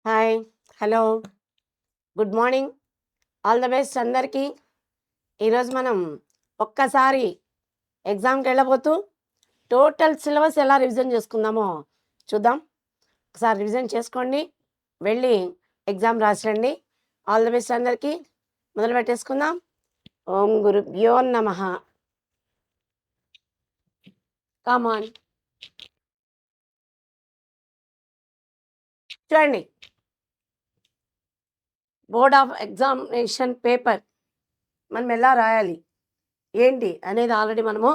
Hi, hello, good morning, all the best అందరికీ. ఈరోజు మనం ఒక్కసారి ఎగ్జామ్కి వెళ్ళబోతూ టోటల్ సిలబస్ ఎలా రివిజన్ చేసుకుందామో చూద్దాం. ఒకసారి రివిజన్ చేసుకోండి, వెళ్ళి ఎగ్జామ్ రాసిరండి. ఆల్ ద బెస్ట్ అందరికీ. మొదలు పెట్టేసుకుందాం. ఓం గురుభ్యో నమః. కామాన్ చూడండి, బోర్డ్ ఆఫ్ ఎగ్జామినేషన్ పేపర్ మనం ఎలా రాయాలి ఏంటి అనేది ఆల్రెడీ మనము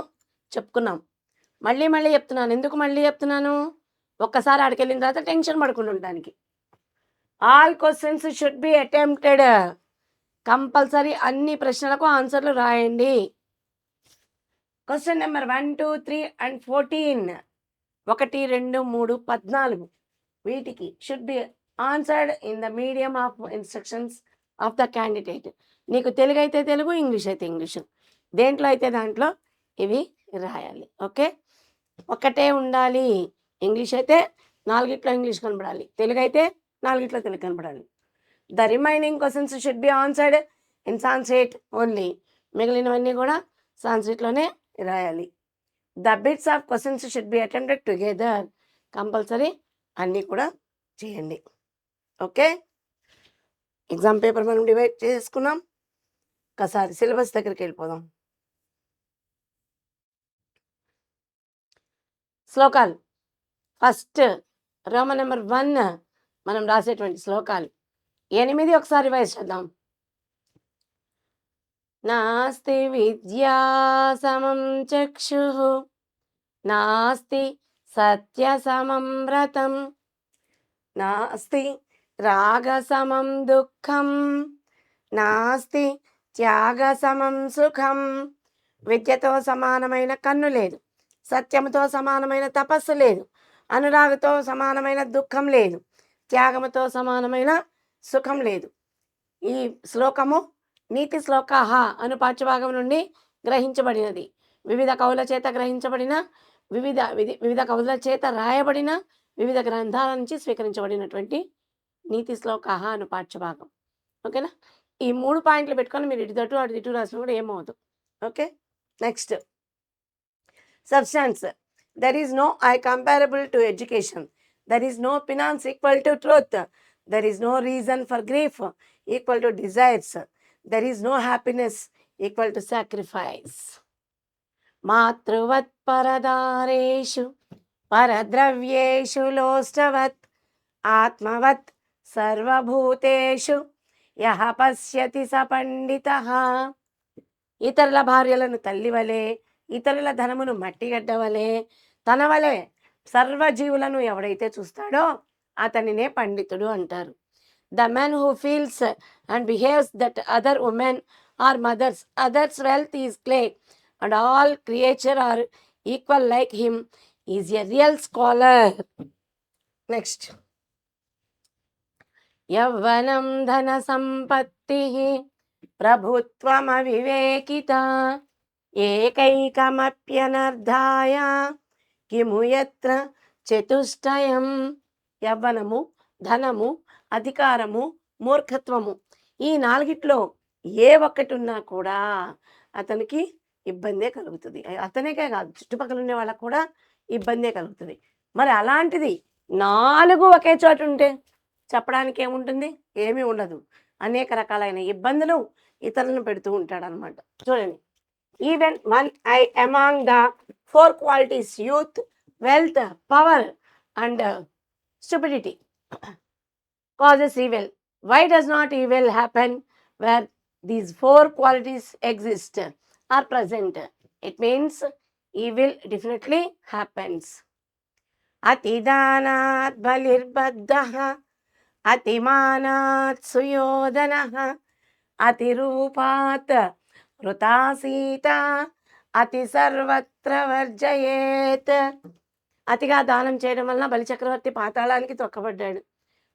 చెప్పుకున్నాం. మళ్ళీ మళ్ళీ చెప్తున్నాను. ఎందుకు మళ్ళీ చెప్తున్నాను? ఒక్కసారి ఆడికి వెళ్ళిన తర్వాత టెన్షన్ పడుకుంటూ ఉండడానికి. All questions should be attempted. Compulsory అన్ని ప్రశ్నలకు ఆన్సర్లు రాయండి. క్వశ్చన్ నెంబర్ 1, 2, 3 and 14, 1, 2, 3, 14 వీటికి should be answered in the medium of instructions of the candidate. నీకు తెలుగు అయితే తెలుగు, ఇంగ్లీష్ అయితే ఇంగ్లీషు, దేంట్లో అయితే దాంట్లో ఇవి రాయాలి. ఓకే, ఒక్కటే ఉండాలి. ఇంగ్లీష్ అయితే 4 ఇంగ్లీష్ కనపడాలి, తెలుగు అయితే 4 తెలుగు కనపడాలి. The remaining questions should be answered in Sanskrit only. మిగిలినవన్నీ కూడా సాన్స్క్రిట్లోనే రాయాలి. The bits of questions should be attempted together. Compulsory అన్నీ కూడా చేయండి. ఓకే, ఎగ్జామ్ పేపర్ మనం డివైడ్ చేసుకున్నాం. ఒకసారి సిలబస్ దగ్గరికి వెళ్ళిపోదాం. శ్లోకాలు ఫస్ట్ రోమన్ నెంబర్ 1 మనం రాసేటువంటి శ్లోకాలు 8 ఒకసారి రివైజ్ చేద్దాం. నాస్తి విద్యా సమం చక్షుః, నాస్తి సత్య సమం వ్రతం, నాస్తి రాగ సమం దుఃఖం, నాస్తి త్యాగ సమం సుఖం. విద్యతో సమానమైన కన్ను లేదు, సత్యముతో సమానమైన తపస్సు లేదు, అనురాగతో సమానమైన దుఃఖం లేదు, త్యాగముతో సమానమైన సుఖం లేదు. ఈ శ్లోకము నీతి శ్లోకాహ అను పాఠ్యభాగం నుండి గ్రహించబడినది. వివిధ కవుల చేత గ్రహించబడిన, వివిధ కవుల చేత రాయబడిన, వివిధ గ్రంథాల నుంచి స్వీకరించబడినటువంటి నీతి శ్లోకాహ అను పాఠ్యభాగం. ఓకేనా? ఈ 3 పాయింట్లు పెట్టుకొని మీరు ఇటు అటు రాసిన కూడా ఏమవుతుంది. Okay, next substance. There is no eye comparable to education. There is no penance equal to truth. There is no reason for grief equal to desires. There is no happiness equal to sacrifice. మాతృవత్ పరదారేషు పరద్రవ్యేషు లోష్టవత్ ఆత్మవత్ సర్వభూతేషు యః పశ్యతి స పండితః. ఇతరుల భార్యలను తల్లి వలె, ఇతరుల ధనమును మట్టిగడ్డ వలె, తన వలె సర్వజీవులను ఎవడైతే చూస్తాడో అతనినే పండితుడు అంటారు. The man who feels and behaves that other women are mothers others wealth is clay and all creature are equal like him is a real scholar. Next, యవ్వనం ధన సంపత్తి ప్రభుత్వమవివేకిత ఏకైకమప్యనర్థాయ కిము యత్ర చతుష్టయం. యవ్వనము, ధనము, అధికారము, మూర్ఖత్వము, ఈ 4 ఏ ఒక్కటి ఉన్నా కూడా అతనికి ఇబ్బందే కలుగుతుంది. అతనికే కాదు, చుట్టుపక్కల ఉండే వాళ్ళకు కూడా ఇబ్బందే కలుగుతుంది. మరి అలాంటిది 4 ఒకే చోట ఉంటే చెప్పడానికి ఏముంటుంది? ఏమీ ఉండదు. అనేక రకాలైన ఇబ్బందులు ఇతరులను పెడుతూ ఉంటాడు అనమాట. చూడండి, even one I among the 4 qualities youth, wealth, power and stupidity causes evil. Why does not evil happen where these 4 qualities exist or present? It means evil definitely happens. అతిదానాత్ బలిర్బద్ధః, అతిమానాత్ సుయోధనః, అతిరూపాత్ వృతా సీత, అతి సర్వత్ర వర్జయేత్. అతిగా దానం చేయడం వలన బలిచక్రవర్తి పాతాళానికి తొక్కబడ్డాడు.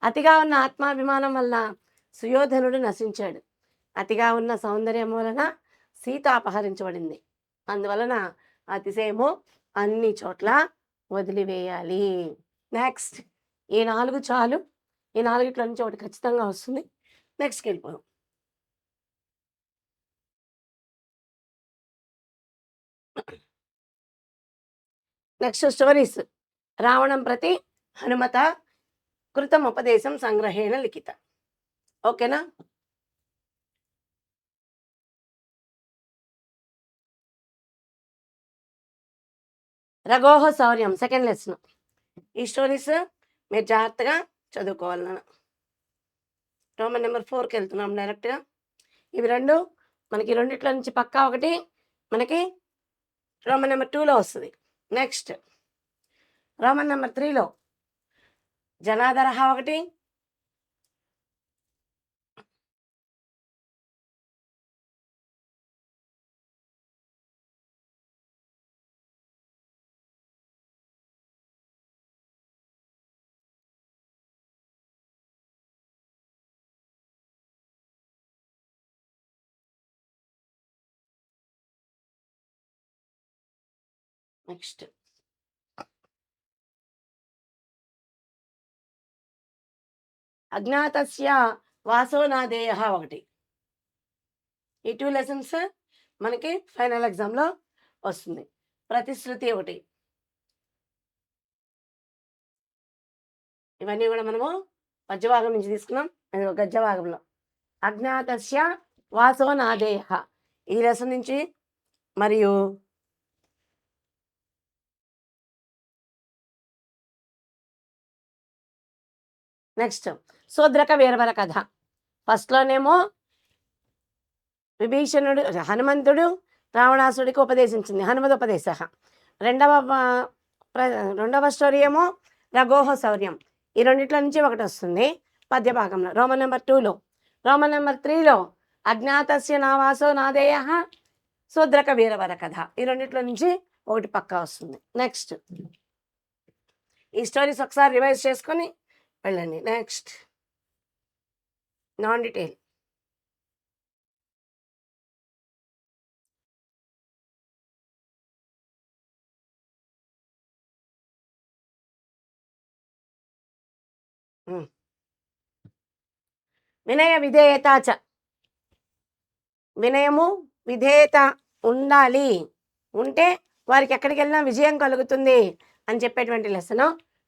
అతిగా ఉన్న ఆత్మాభిమానం వల్ల సుయోధనుడు నశించాడు. అతిగా ఉన్న సౌందర్యం వలన సీత అపహరించబడింది. అందువలన అతిశయము అన్ని చోట్ల వదిలివేయాలి. నెక్స్ట్, ఈ 4 చాలు. ఈ నాలుగిట్లో నుంచి ఒకటి ఖచ్చితంగా వస్తుంది. నెక్స్ట్కి వెళ్ళిపోదాం. Next stories. రావణం ప్రతి హనుమత కృతం ఉపదేశం సంగ్రహేణ లిఖిత. ఓకేనా? రఘోహ శౌర్యం సెకండ్ లెసన్. ఈ స్టోరీస్ మీరు జాగ్రత్తగా చదువుకోవాలి నాన్న. రోమన్ నెంబర్ 4కి వెళ్తున్నాం డైరెక్ట్గా. ఇవి రెండు మనకి రెండిట్లో నుంచి పక్కా ఒకటి మనకి రోమన్ నెంబర్ 2లో వస్తుంది. నెక్స్ట్ రోమన్ నెంబర్ 3లో జనాదర ఒకటి, నెక్స్ట్ అజ్ఞాతస్య వాసోనాదేయ ఒకటి. ఈ 2 లెసన్స్ మనకి ఫైనల్ ఎగ్జామ్లో వస్తుంది. ప్రతిశ్రుతి ఒకటి. ఇవన్నీ కూడా మనము పద్యభాగం నుంచి తీసుకున్నాం. అది గద్యభాగంలో అజ్ఞాతస్య వాసోనాదేయ ఈ లెసన్ నుంచి, మరియు నెక్స్ట్ శూద్రక వీరవర కథ. ఫస్ట్లోనేమో విభీషణుడు హనుమంతుడు రావణాసుడికి ఉపదేశించింది, హనుమదోపదేశ. రెండవ స్టోరీ ఏమో రఘోహ శౌర్యం. ఈ రెండిట్లో నుంచి ఒకటి వస్తుంది పద్యభాగంలో రోమన్ నెంబర్ 2లో. రోమన్ నెంబర్ 3లో అజ్ఞాతస్య నావాసో నాదేయ శూద్రక వీరవర కథ. ఈ రెండిట్లో నుంచి ఒకటి పక్కా వస్తుంది. నెక్స్ట్ ఈ స్టోరీస్ ఒకసారి రివైజ్ చేసుకొని వెళ్ళండి. Next non detail. వినయ విధేయత చ. వినయము విధేయత ఉండాలి, ఉంటే వారికి ఎక్కడికి వెళ్ళినా విజయం కలుగుతుంది అని చెప్పేటువంటి లెసన్.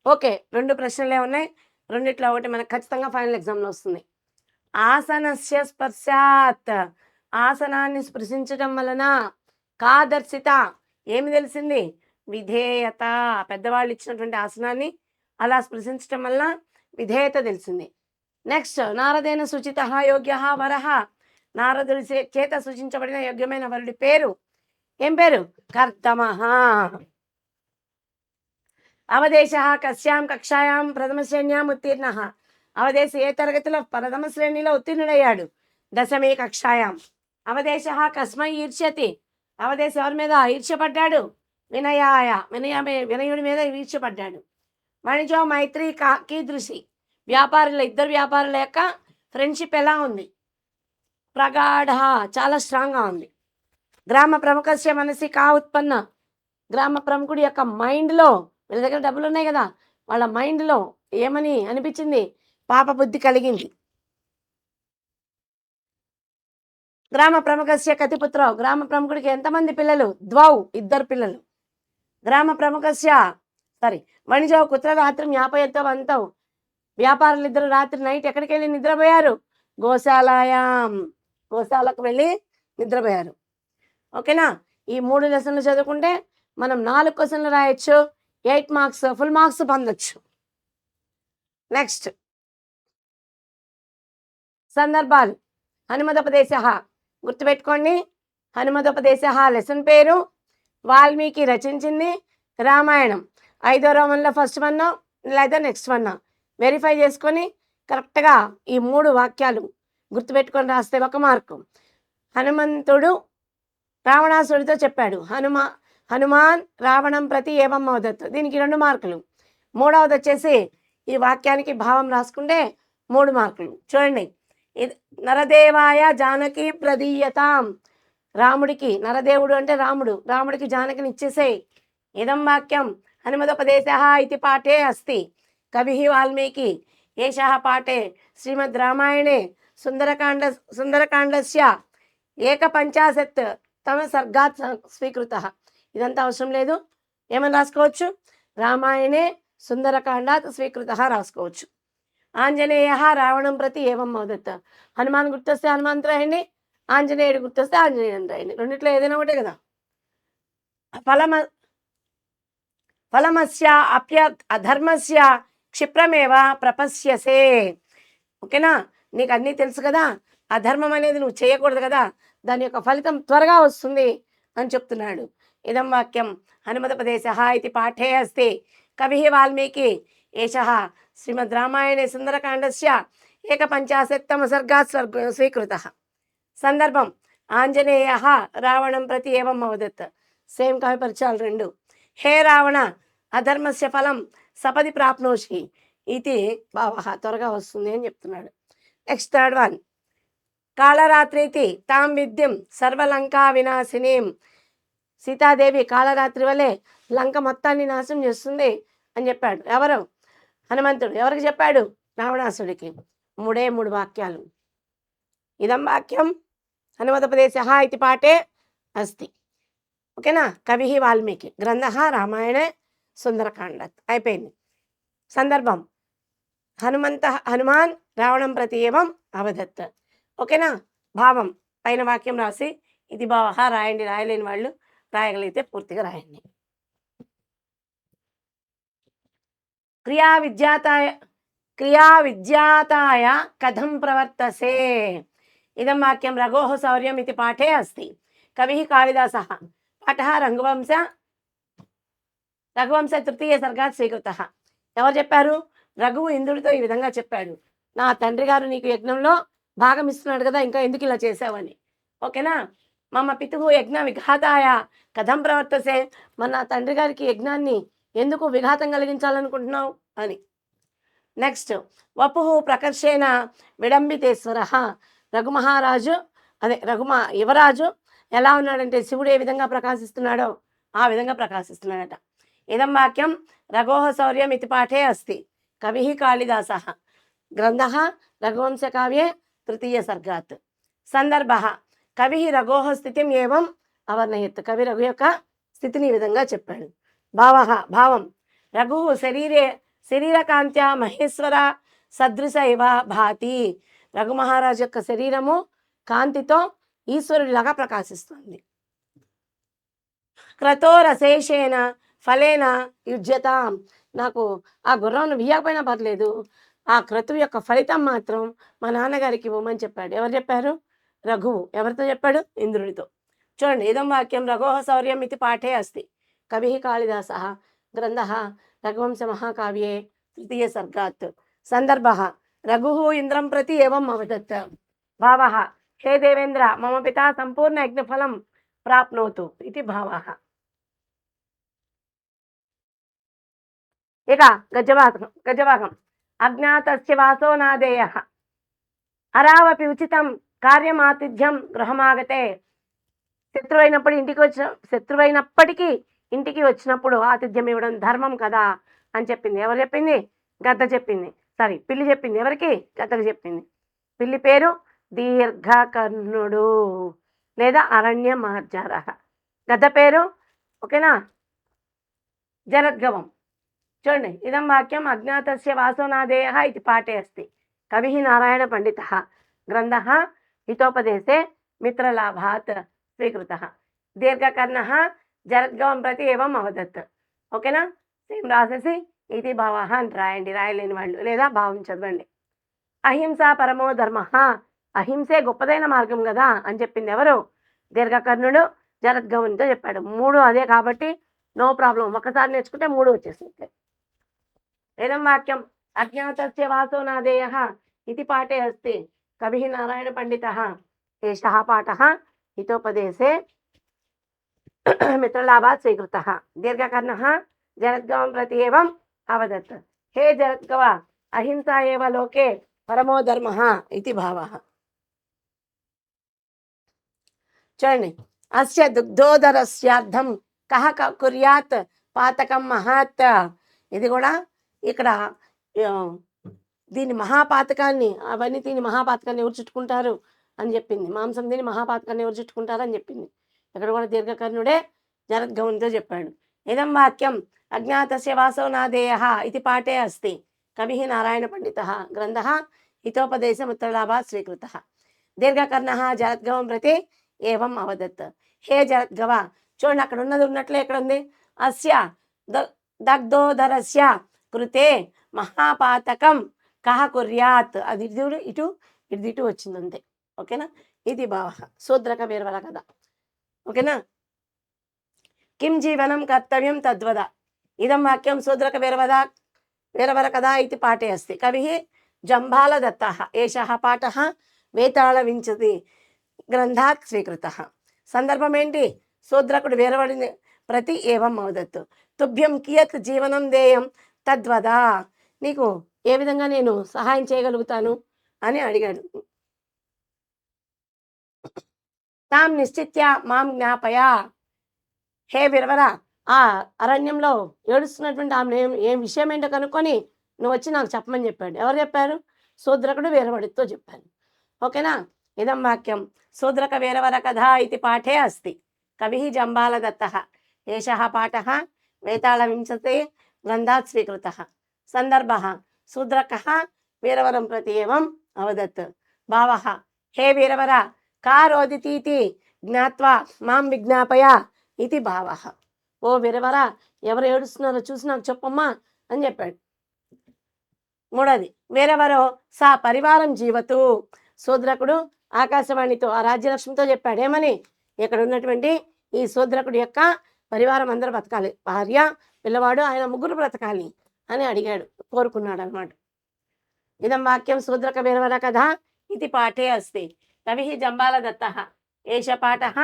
ఓకే, 2 ప్రశ్నలే ఉన్నాయి. రెండిట్లో ఒకటి మనకు ఖచ్చితంగా ఫైనల్ ఎగ్జామ్లో వస్తుంది. ఆసనస్య స్పర్శాత్. ఆసనాన్ని స్పృశించడం వలన కాదర్శిత ఏమి తెలిసింది? విధేయత. పెద్దవాళ్ళు ఇచ్చినటువంటి ఆసనాన్ని అలా స్పృశించడం వల్ల విధేయత తెలిసింది. నెక్స్ట్ నారదేన సూచిత యోగ్య వరహ. నారదుడి చేత సూచించబడిన యోగ్యమైన వరుడి పేరు ఏం పేరు? కర్దమః. అవదేశ కస్యాం కక్షాయాం ప్రథమ శ్రేణ్యాం ఉత్తీర్ణ. అవదేశ ఏ తరగతిలో? ప్రథమ శ్రేణిలో ఉత్తీర్ణుడయ్యాడు. దశమే కక్షాయాం. అవదేశ కస్మై ఈర్ష్యతి. అవదేశ ఎవరి మీద ఈర్ష్యపడ్డాడు? వినయాయ. వినయుడి మీద ఈర్ష్యపడ్డాడు. వాణిజ్యో మైత్రి కీదృశి. వ్యాపారుల ఇద్దరు వ్యాపారుల యొక్క ఫ్రెండ్షిప్ ఎలా ఉంది? ప్రగాఢ, చాలా స్ట్రాంగ్గా ఉంది. గ్రామ ప్రముఖస్య మనసి కా ఉత్పన్న. గ్రామ ప్రముఖుడి యొక్క మైండ్లో, వీళ్ళ దగ్గర డబ్బులు ఉన్నాయి కదా, వాళ్ళ మైండ్లో ఏమని అనిపించింది? పాప బుద్ధి కలిగింది. గ్రామ ప్రముఖస్య కతిపుత్ర. గ్రామ ప్రముఖుడికి ఎంతమంది పిల్లలు? ద్వౌ, ఇద్దరు పిల్లలు. గ్రామ ప్రముఖస్య వణిజో కుత్ర రాత్రి జ్ఞాపయత్వంతౌ. వ్యాపారులు ఇద్దరు రాత్రి నైట్ ఎక్కడికి వెళ్ళి నిద్రపోయారు? గోశాలాయాం. గోశాలకు వెళ్ళి నిద్రపోయారు. ఓకేనా? ఈ 3 లెసన్లు చదువుకుంటే మనం 4 క్వశ్చన్లు రాయొచ్చు, 8 మార్క్స్ ఫుల్ మార్క్స్ పొందొచ్చు. నెక్స్ట్ సందర్భాలు. హనుమదోపదేశ గుర్తుపెట్టుకోండి. హనుమదోపదేశ లెసన్ పేరు. వాల్మీకి రచించింది రామాయణం. 5వ రోమన్లో ఫస్ట్ 1 లేదా నెక్స్ట్ 1 వెరిఫై చేసుకొని కరెక్ట్గా ఈ 3 వాక్యాలు గుర్తుపెట్టుకొని రాస్తే 1 మార్కు. హనుమంతుడు రావణాసుడితో చెప్పాడు, హనుమాన్ రావణం ప్రతి ఏవం అవదత్. దీనికి 2 మార్కులు. 3వది వచ్చేసి ఈ వాక్యానికి భావం రాసుకుంటే 3 మార్కులు. చూడండి, నరదేవాయ జానకి ప్రదీయతాం. రాముడికి, నరదేవుడు అంటే రాముడు, రాముడికి జానకిని ఇచ్చేసేయి. ఇదం వాక్యం హనుమదోపదేశ ఇది పాఠే అస్తి. కవి వాల్మీకి. ఏషः పాఠే శ్రీమద్ రామాయణే సుందరకాండస్య 150 తమ సర్గాత్ స్వీకృతః. ఇదంతా అవసరం లేదు, ఏమని రాసుకోవచ్చు, రామాయణే సుందరకాండాత్ స్వీకృతః రాసుకోవచ్చు. ఆంజనేయः రావణం ప్రతి ఏవం మోదత్. హనుమాన్ గుర్తొస్తే హనుమంత్ రాయండి, ఆంజనేయుడు గుర్తొస్తే ఆంజనేయుడు రాయండి. రెండిట్లో ఏదైనా ఒకటే కదా. ఫలమస్య అధర్మస్య క్షిప్రమేవ ప్రపశ్యసే. ఓకేనా, నీకు అన్నీ తెలుసు కదా, అధర్మం అనేది నువ్వు చేయకూడదు కదా, దాని యొక్క ఫలితం త్వరగా వస్తుంది అని చెప్తున్నాడు. ఇదం వాక్యం హనుమదపదేశः ఇది పాఠే అస్తి. కవి వాల్మీకి ఏషः శ్రీమద్ రామాయణే సుందరకాండస్య 150 సర్గాత్ స్వీకృతः. సందర్భం ఆంజనేయः రావణం ప్రతి ఏవం అవదత్. సేమ్ కవి పరిచయాలు రెండు. హే రావణ అధర్మస్య ఫలం సపది ప్రాప్నోషి ఇది భావః, త్వరగా వస్తుంది అని చెప్తున్నాడు. Next third one. కాళరాత్రితి తాం విద్యం సర్వలంకా వినాశినీం. సీతాదేవి కాళరాత్రి వలె లంక మొత్తాన్ని నాశనం చేస్తుంది అని చెప్పాడు. ఎవరు? హనుమంతుడు. ఎవరికి చెప్పాడు? రావణాసుడికి. 3 వాక్యాలు. ఇదం వాక్యం హనుమదపదేశः ఇది పాఠే అస్తి. ఓకేనా, కవి వాల్మీకి, గ్రంథ రామాయణే సుందరకాండాత్. అయిపోయింది. సందర్భం హనుమాన్ రావణం ప్రతి ఏవం అవదత్. ఓకేనా, భావం పైన వాక్యం రాసి ఇది భావః రాయండి. రాయలేని వాళ్ళు రాయగలిగితే పూర్తిగా రాయండి. క్రియా విద్యాతాయ కథం ప్రవర్తసే. ఇదం వాక్యం రఘోః శౌర్యం ఇది పాఠే అస్తి. కవి కాళిదాసः. పాఠः రఘువంశ 3 సర్గాత్ స్వీకృతः. ఎవరు చెప్పారు? రఘువు ఇంద్రుడితో ఈ విధంగా చెప్పాడు, నా తండ్రి గారు నీకు యజ్ఞంలో భాగం ఇస్తున్నాడు కదా, ఇంకా ఎందుకు ఇలా చేసావని. ఓకేనా, మమ పితుః యజ్ఞ విఘాతాయ కథం ప్రవర్తసే. మన తండ్రి గారికి యజ్ఞాన్ని ఎందుకు విఘాతం కలిగించాలనుకుంటున్నావు అని. నెక్స్ట్, వపుః ప్రకర్షేణ విడంబితేశ్వరః. యువరాజు ఎలా ఉన్నాడంటే శివుడు ఏ విధంగా ప్రకాశిస్తున్నాడో ఆ విధంగా ప్రకాశిస్తున్నాడట. ఇదం వాక్యం రఘోః శౌర్యం ఇది పాఠే అస్తి. కవి కాళిదాసः. గ్రంథः రఘువంశకావ్యే 3 సర్గాత్. సందర్భः కవి రఘోః స్థితిం ఏవం అవర్ణయత్. కవి రఘు యొక్క స్థితిని ఈ విధంగా చెప్పాడు. భావం రఘుః శరీరకాంత్యా మహేశ్వర సదృశ ఇవ భాతి. రఘు మహారాజు యొక్క శరీరము కాంతితో ఈశ్వరుడిలాగా ప్రకాశిస్తుంది. క్రతోరశేషేణ ఫలేన యుజ్యతాం. నాకు ఆ గుర్రం వియ్యకపోయినా పర్లేదు, ఆ క్రతువు యొక్క ఫలితం మాత్రం మా నాన్నగారికి ఇవ్వమని చెప్పాడు. ఎవరు చెప్పారు? రఘువు. ఎవరితో చెప్పాడు? ఇంద్రుడితో. చూడండి, ఇదం వాక్యం రఘోః శౌర్యం ఇది పాఠే అస్తి. కవి కాళిదాసः. గ్రంథः రఘువంశ మహాకావ్యే 3 సర్గాత్. సందర్భः రఘుః ఇంద్రం ప్రతి ఏవం అవదత్. భావः హే దేవేంద్ర మమ పితా సంపూర్ణ యజ్ఞఫలం ప్రాప్నోతు ఇది భావः. ఇక గజవాకం. అజ్ఞాతస్య వాసో నాదేయః అరావపి ఉచితం కార్యమాతిథ్యం గృహమాగతే. శత్రువైనప్పటికీ ఇంటికి వచ్చినప్పుడు ఆతిథ్యం ఇవ్వడం ధర్మం కదా అని చెప్పింది. ఎవరు చెప్పింది? గద్ద చెప్పింది. పిల్లి చెప్పింది. ఎవరికి? గద్దకు చెప్పింది. పిల్లి పేరు దీర్ఘకర్ణుడు లేదా అరణ్య మార్జారః. గద్ద పేరు ఓకేనా జరద్గవం. చూడండి, ఇదం వాక్యం అజ్ఞాతస్య వాసోనాదేయః ఇది పాఠే అస్తి. కవి నారాయణ పండితः. గ్రంథः హితోపదేశే మిత్రలాభాత్ స్వీకృతः. దీర్ఘకర్ణः జరద్గవం ప్రతి ఏవం అవదత్. ఓకేనా, సేమ్ రాసేసి ఇది భావః అని రాయండి, రాయలేని వాళ్ళు, లేదా భావం చదవండి. అహింస పరమో ధర్మః. అహింసే గొప్పదైన మార్గం కదా అని చెప్పింది ఎవరు? దీర్ఘకర్ణుడు జరద్గవంతో చెప్పాడు. 3 అదే కాబట్టి నో ప్రాబ్లం, ఒకసారి నేర్చుకుంటే 3 వచ్చేస్తుంది. ఏదం వాక్యం అజ్ఞాతస్య వాసోనాదేయః ఇది పాఠే అస్తి. కవి నారాయణ పండితः. ఏషः పాఠः హితోపదేశే మిత్రలాభాత్ స్వీకృతः. దీర్ఘకర్ణः జరద్గవం ప్రతి ఏవం అవదత్. హే జరద్గవ అహింసా ఏవ లోకే పరమో ధర్మః ఇది భావः. చూడండి, అస్య దుగ్ధోదరస్యార్థం కహ కుర్యాత్ పాతకం మహాత్. ఇది కూడా ఇక్కడ దీని మహాపాతకాన్ని అవన్నీ తిని మహాపాతకాన్ని ఎవరు చుట్టుకుంటారు అని చెప్పింది. మాంసం తిని మహాపాతకాన్ని ఎవరు చుట్టుకుంటారు అని చెప్పింది. ఇక్కడ కూడా దీర్ఘకర్ణుడే జరద్గౌనితో చెప్పాడు. ఇదం వాక్యం అజ్ఞాతస్య వాసో నాదేయః ఇది పాఠే అస్తి. కవిః నారాయణ పండితః గ్రంథః హితోపదేశముత్తరలాభాత్ స్వీకృతః. దీర్ఘకర్ణః జరద్గవం ప్రతి ఏవం అవదత్. హే జరద్గవ, చూడండి అక్కడ ఉన్నది ఉన్నట్లే ఎక్కడ ఉంది. అస్య దగ్ధోదరస్య కృతే మహాపాతకం కహ కుర్యాత్. అది ఇటు ఇటు వచ్చింది అంతే. ఓకేనా? ఇది భావ శూద్రక వీరవర కథ. ఓకేనా? కిం జీవనం కర్తవ్యం తద్వద. ఇదం వాక్యం శూద్రక వీరవర కథ ఇది పాఠే అస్తి. కవిః జంబాలదత్తః. ఏషః పాఠः వేతాళవింశతి గ్రంథాత్ స్వీకృతః. సందర్భం ఏంటి? శూద్రకుడు వీరవడిని ప్రతి ఏవం అవదత్తు. తుభ్యం కియత్ జీవనం దేయం తద్వద. నీకు ఏ విధంగా నేను సహాయం చేయగలుగుతాను అని అడిగాడు. తాం నిశ్చిత్య మాం జ్ఞాపయ. హే వీరవర, ఆ అరణ్యంలో ఏడుస్తున్నటువంటి ఆమె ఏం విషయం ఏంటో కనుక్కొని నువ్వు వచ్చి నాకు చెప్పమని చెప్పాడు. ఎవరు చెప్పారు? శూద్రకుడు వీరవడితో చెప్పాను. ఓకేనా? ఇదం వాక్యం శూద్రక వీరవర కథ ఇది పాఠే అస్తి. కవిః జంబాలదత్తః. ఏషః పాఠः వేతాళవింశతే గ్రంథాత్ స్వీకృతः. సందర్భः శూద్రకः వీరవరం ప్రతి ఏవం అవదత్. భావः హే వీరవర కా రోదితీతి జ్ఞాత్వా మాం విజ్ఞాపయ ఇది భావः. ఓ వీరవర, ఎవరు ఏడుస్తున్నారో చూసి నాకు చెప్పమ్మా అని చెప్పాడు. మూడోది వీరవరో సా పరివారం జీవతు. శూద్రకుడు ఆకాశవాణితో ఆ రాజ్యలక్ష్మితో చెప్పాడు. ఏమని? ఇక్కడ ఉన్నటువంటి ఈ శూద్రకుడి యొక్క పరివారం అందరూ బ్రతకాలి, భార్య పిల్లవాడు ఆయన ముగ్గురు బ్రతకాలి అని అడిగాడు, కోరుకున్నాడు అనమాట. ఇదం వాక్యం శూద్రక వీరవర కథ ఇది పాఠే అస్తి. కవిః జంబాలదత్తః. ఏష పాఠः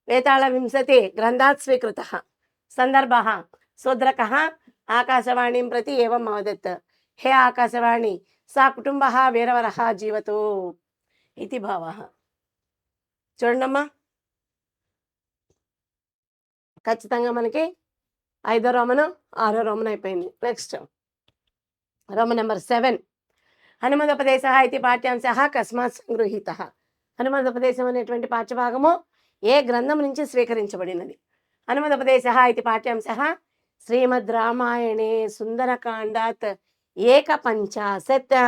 వేతాళవింశతి గ్రంథాత్ స్వీకృతः. సందర్భः శూద్రకः ఆకాశవాణీం ప్రతి ఏవం అవదత్. హే ఆకాశవాణి సా కుటుంబः వీరవరः జీవతు ఇది భావः. చూడండమ్మా, ఖచ్చితంగా మనకి 5వ రోమను 6వ రోమన్ అయిపోయింది. Next Roman number 7. హనుమదోపదేశः ఇది పాఠ్యాంశः కస్మాత్ సంగృహీతः. హనుమదోపదేశం అనేటువంటి పాఠ్యభాగము ఏ గ్రంథం నుంచి స్వీకరించబడినది? హనుమదోపదేశः ఇది పాఠ్యాంశः శ్రీమద్ రామాయణే సుందరకాండాత్ 150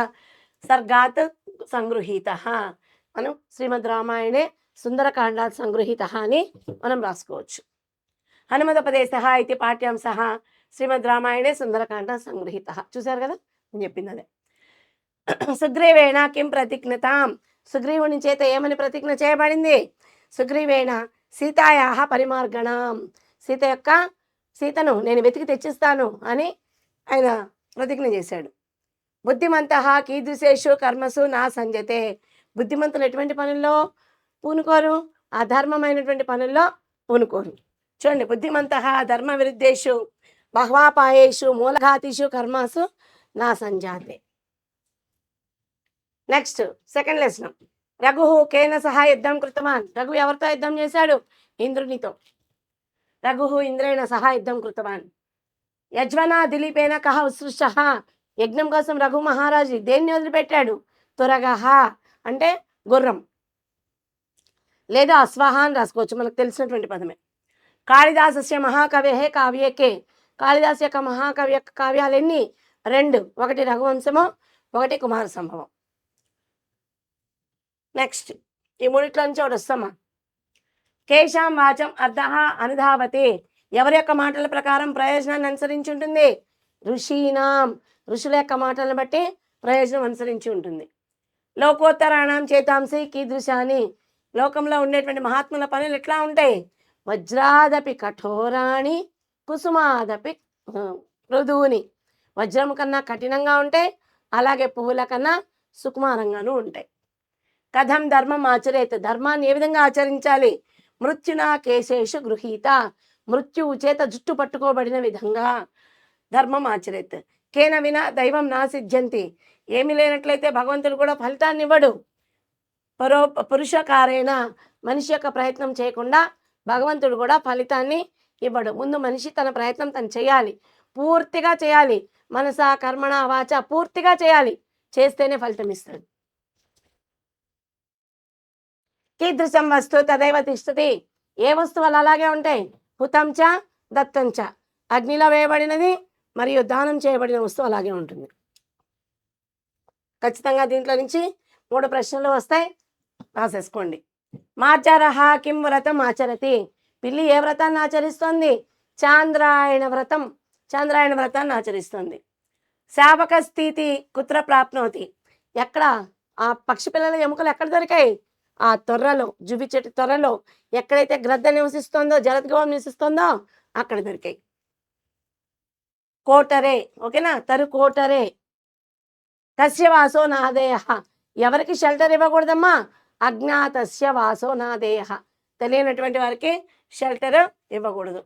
సర్గాత్ సంగృహీతः. మనం శ్రీమద్ రామాయణే సుందరకాండాత్ సంగృహీతः అని మనం రాసుకోవచ్చు. హనుమదోపదేశः ఇది పాఠ్యాంశः శ్రీమద్ రామాయణే సుందరకాండ సంగృహీతः. చూశారు కదా నేను చెప్పింది అదే. సుగ్రీవేణ కిం ప్రతిజ్ఞతాం. సుగ్రీవుని చేత ఏమని ప్రతిజ్ఞ చేయబడింది? సుగ్రీవేణ సీతాయాః పరిమార్గణం. సీతను నేను వెతికి తెచ్చిస్తాను అని ఆయన ప్రతిజ్ఞ చేశాడు. బుద్ధిమంతః కీదృశేషు కర్మసు నా సంజతే. బుద్ధిమంతులు ఎటువంటి పనుల్లో పూనుకోరు? అధర్మమైనటువంటి పనుల్లో పూనుకోరు. చూడండి, బుద్ధిమంతః ధర్మ విరుద్ధేషు బహ్వాపాయేషు మూలఘాతిషు కర్మసు నా సంజాతే. Next second lesson. రఘు కేన సహా యుద్ధం కృతవాన్. రఘు ఎవరితో యుద్ధం చేశాడు? ఇంద్రునితో. రఘు ఇంద్రేణ సహా యుద్ధం కృతవాన్. యజ్వన దిలీపేన కహ ఉత్సృష్ట. యజ్ఞం కోసం రఘు మహారాజు దేన్ని వదిలిపెట్టాడు? తురగహ అంటే గుర్రం, లేదా అశ్వహ అని రాసుకోవచ్చు, మనకు తెలిసినటువంటి పదమే. కాళిదాసస్య మహాకవి కావ్యకే. కాళిదాసు యొక్క మహాకవి యొక్క కావ్యాలు ఎన్ని? 2. ఒకటి రఘువంశము, ఒకటి కుమార సంభవం. నెక్స్ట్ ఈ మూడిట్లో నుంచి ఒకటి వస్తామా. కేశాం వాచం అర్ధః అనుధావతి. ఎవరి యొక్క మాటల ప్రకారం ప్రయోజనాన్ని అనుసరించి ఉంటుంది? ఋషీనాం. ఋషుల యొక్క మాటలను బట్టి ప్రయోజనం అనుసరించి ఉంటుంది. లోకోత్తరాణం చేతాంసి కీదృశాని. లోకంలో ఉండేటువంటి మహాత్ముల పనులు ఎట్లా ఉంటాయి? వజ్రాదపి కఠోరాణి కుసుమాదపి మృదువుని. వజ్రం కన్నా కఠినంగా ఉంటాయి, అలాగే పువ్వుల కన్నా సుకుమారంగానూ ఉంటాయి. కథం ధర్మం ఆచరేత్. ధర్మాన్ని ఏ విధంగా ఆచరించాలి? మృత్యునా కేశేషు గృహీత. మృత్యువు చేత జుట్టు పట్టుకోబడిన విధంగా ధర్మం ఆచరేత్. కేన వినా దైవం నా సిద్ధ్యంతి. ఏమి లేనట్లయితే భగవంతుడు కూడా ఫలితాన్ని ఇవ్వడు. పురుషకారేణ. మనిషి యొక్క ప్రయత్నం చేయకుండా భగవంతుడు కూడా ఫలితాన్ని ఇవ్వడు. ముందు మనిషి తన ప్రయత్నం తను చేయాలి, పూర్తిగా చేయాలి. మనస కర్మణ వాచ పూర్తిగా చేయాలి. చేస్తేనే ఫలితం ఇస్తాడు. కీదృశం వస్తు తదైవ తిష్టతి. ఏ వస్తువులు అలాగే ఉంటాయి. హుతం చ దత్తం చ. అగ్నిలో వేయబడినది మరియు దానం చేయబడిన వస్తువు అలాగే ఉంటుంది. ఖచ్చితంగా దీంట్లో నుంచి 3 ప్రశ్నలు వస్తాయి, రాసేసుకోండి. మార్జారః కిం వ్రతం ఆచరతి. పిల్లి ఏ వ్రతాన్ని ఆచరిస్తుంది? చాంద్రాయణ వ్రతం. చాంద్రాయణ వ్రతాన్ని ఆచరిస్తుంది. శావక స్థితి కుత్ర ప్రాప్నోతి. ఎక్కడ ఆ పక్షి పిల్లల ఎముకలు ఎక్కడ దొరికాయి? ఆ తొర్రలో, జుబి చెట్టు తొర్రలో ఎక్కడైతే గ్రద్ద నివసిస్తుందో, జలద్గవం నివసిస్తుందో అక్కడ దొరికాయి. కోటరే, ఓకేనా? తరు కోటరే. తస్య వాసో నాదేయ. ఎవరికి షెల్టర్ ఇవ్వకూడదమ్మా? అజ్ఞాతస్య వాసో నాదేయ. తెలియనటువంటి వారికి షెల్టర్ ఇవ్వకూడదు.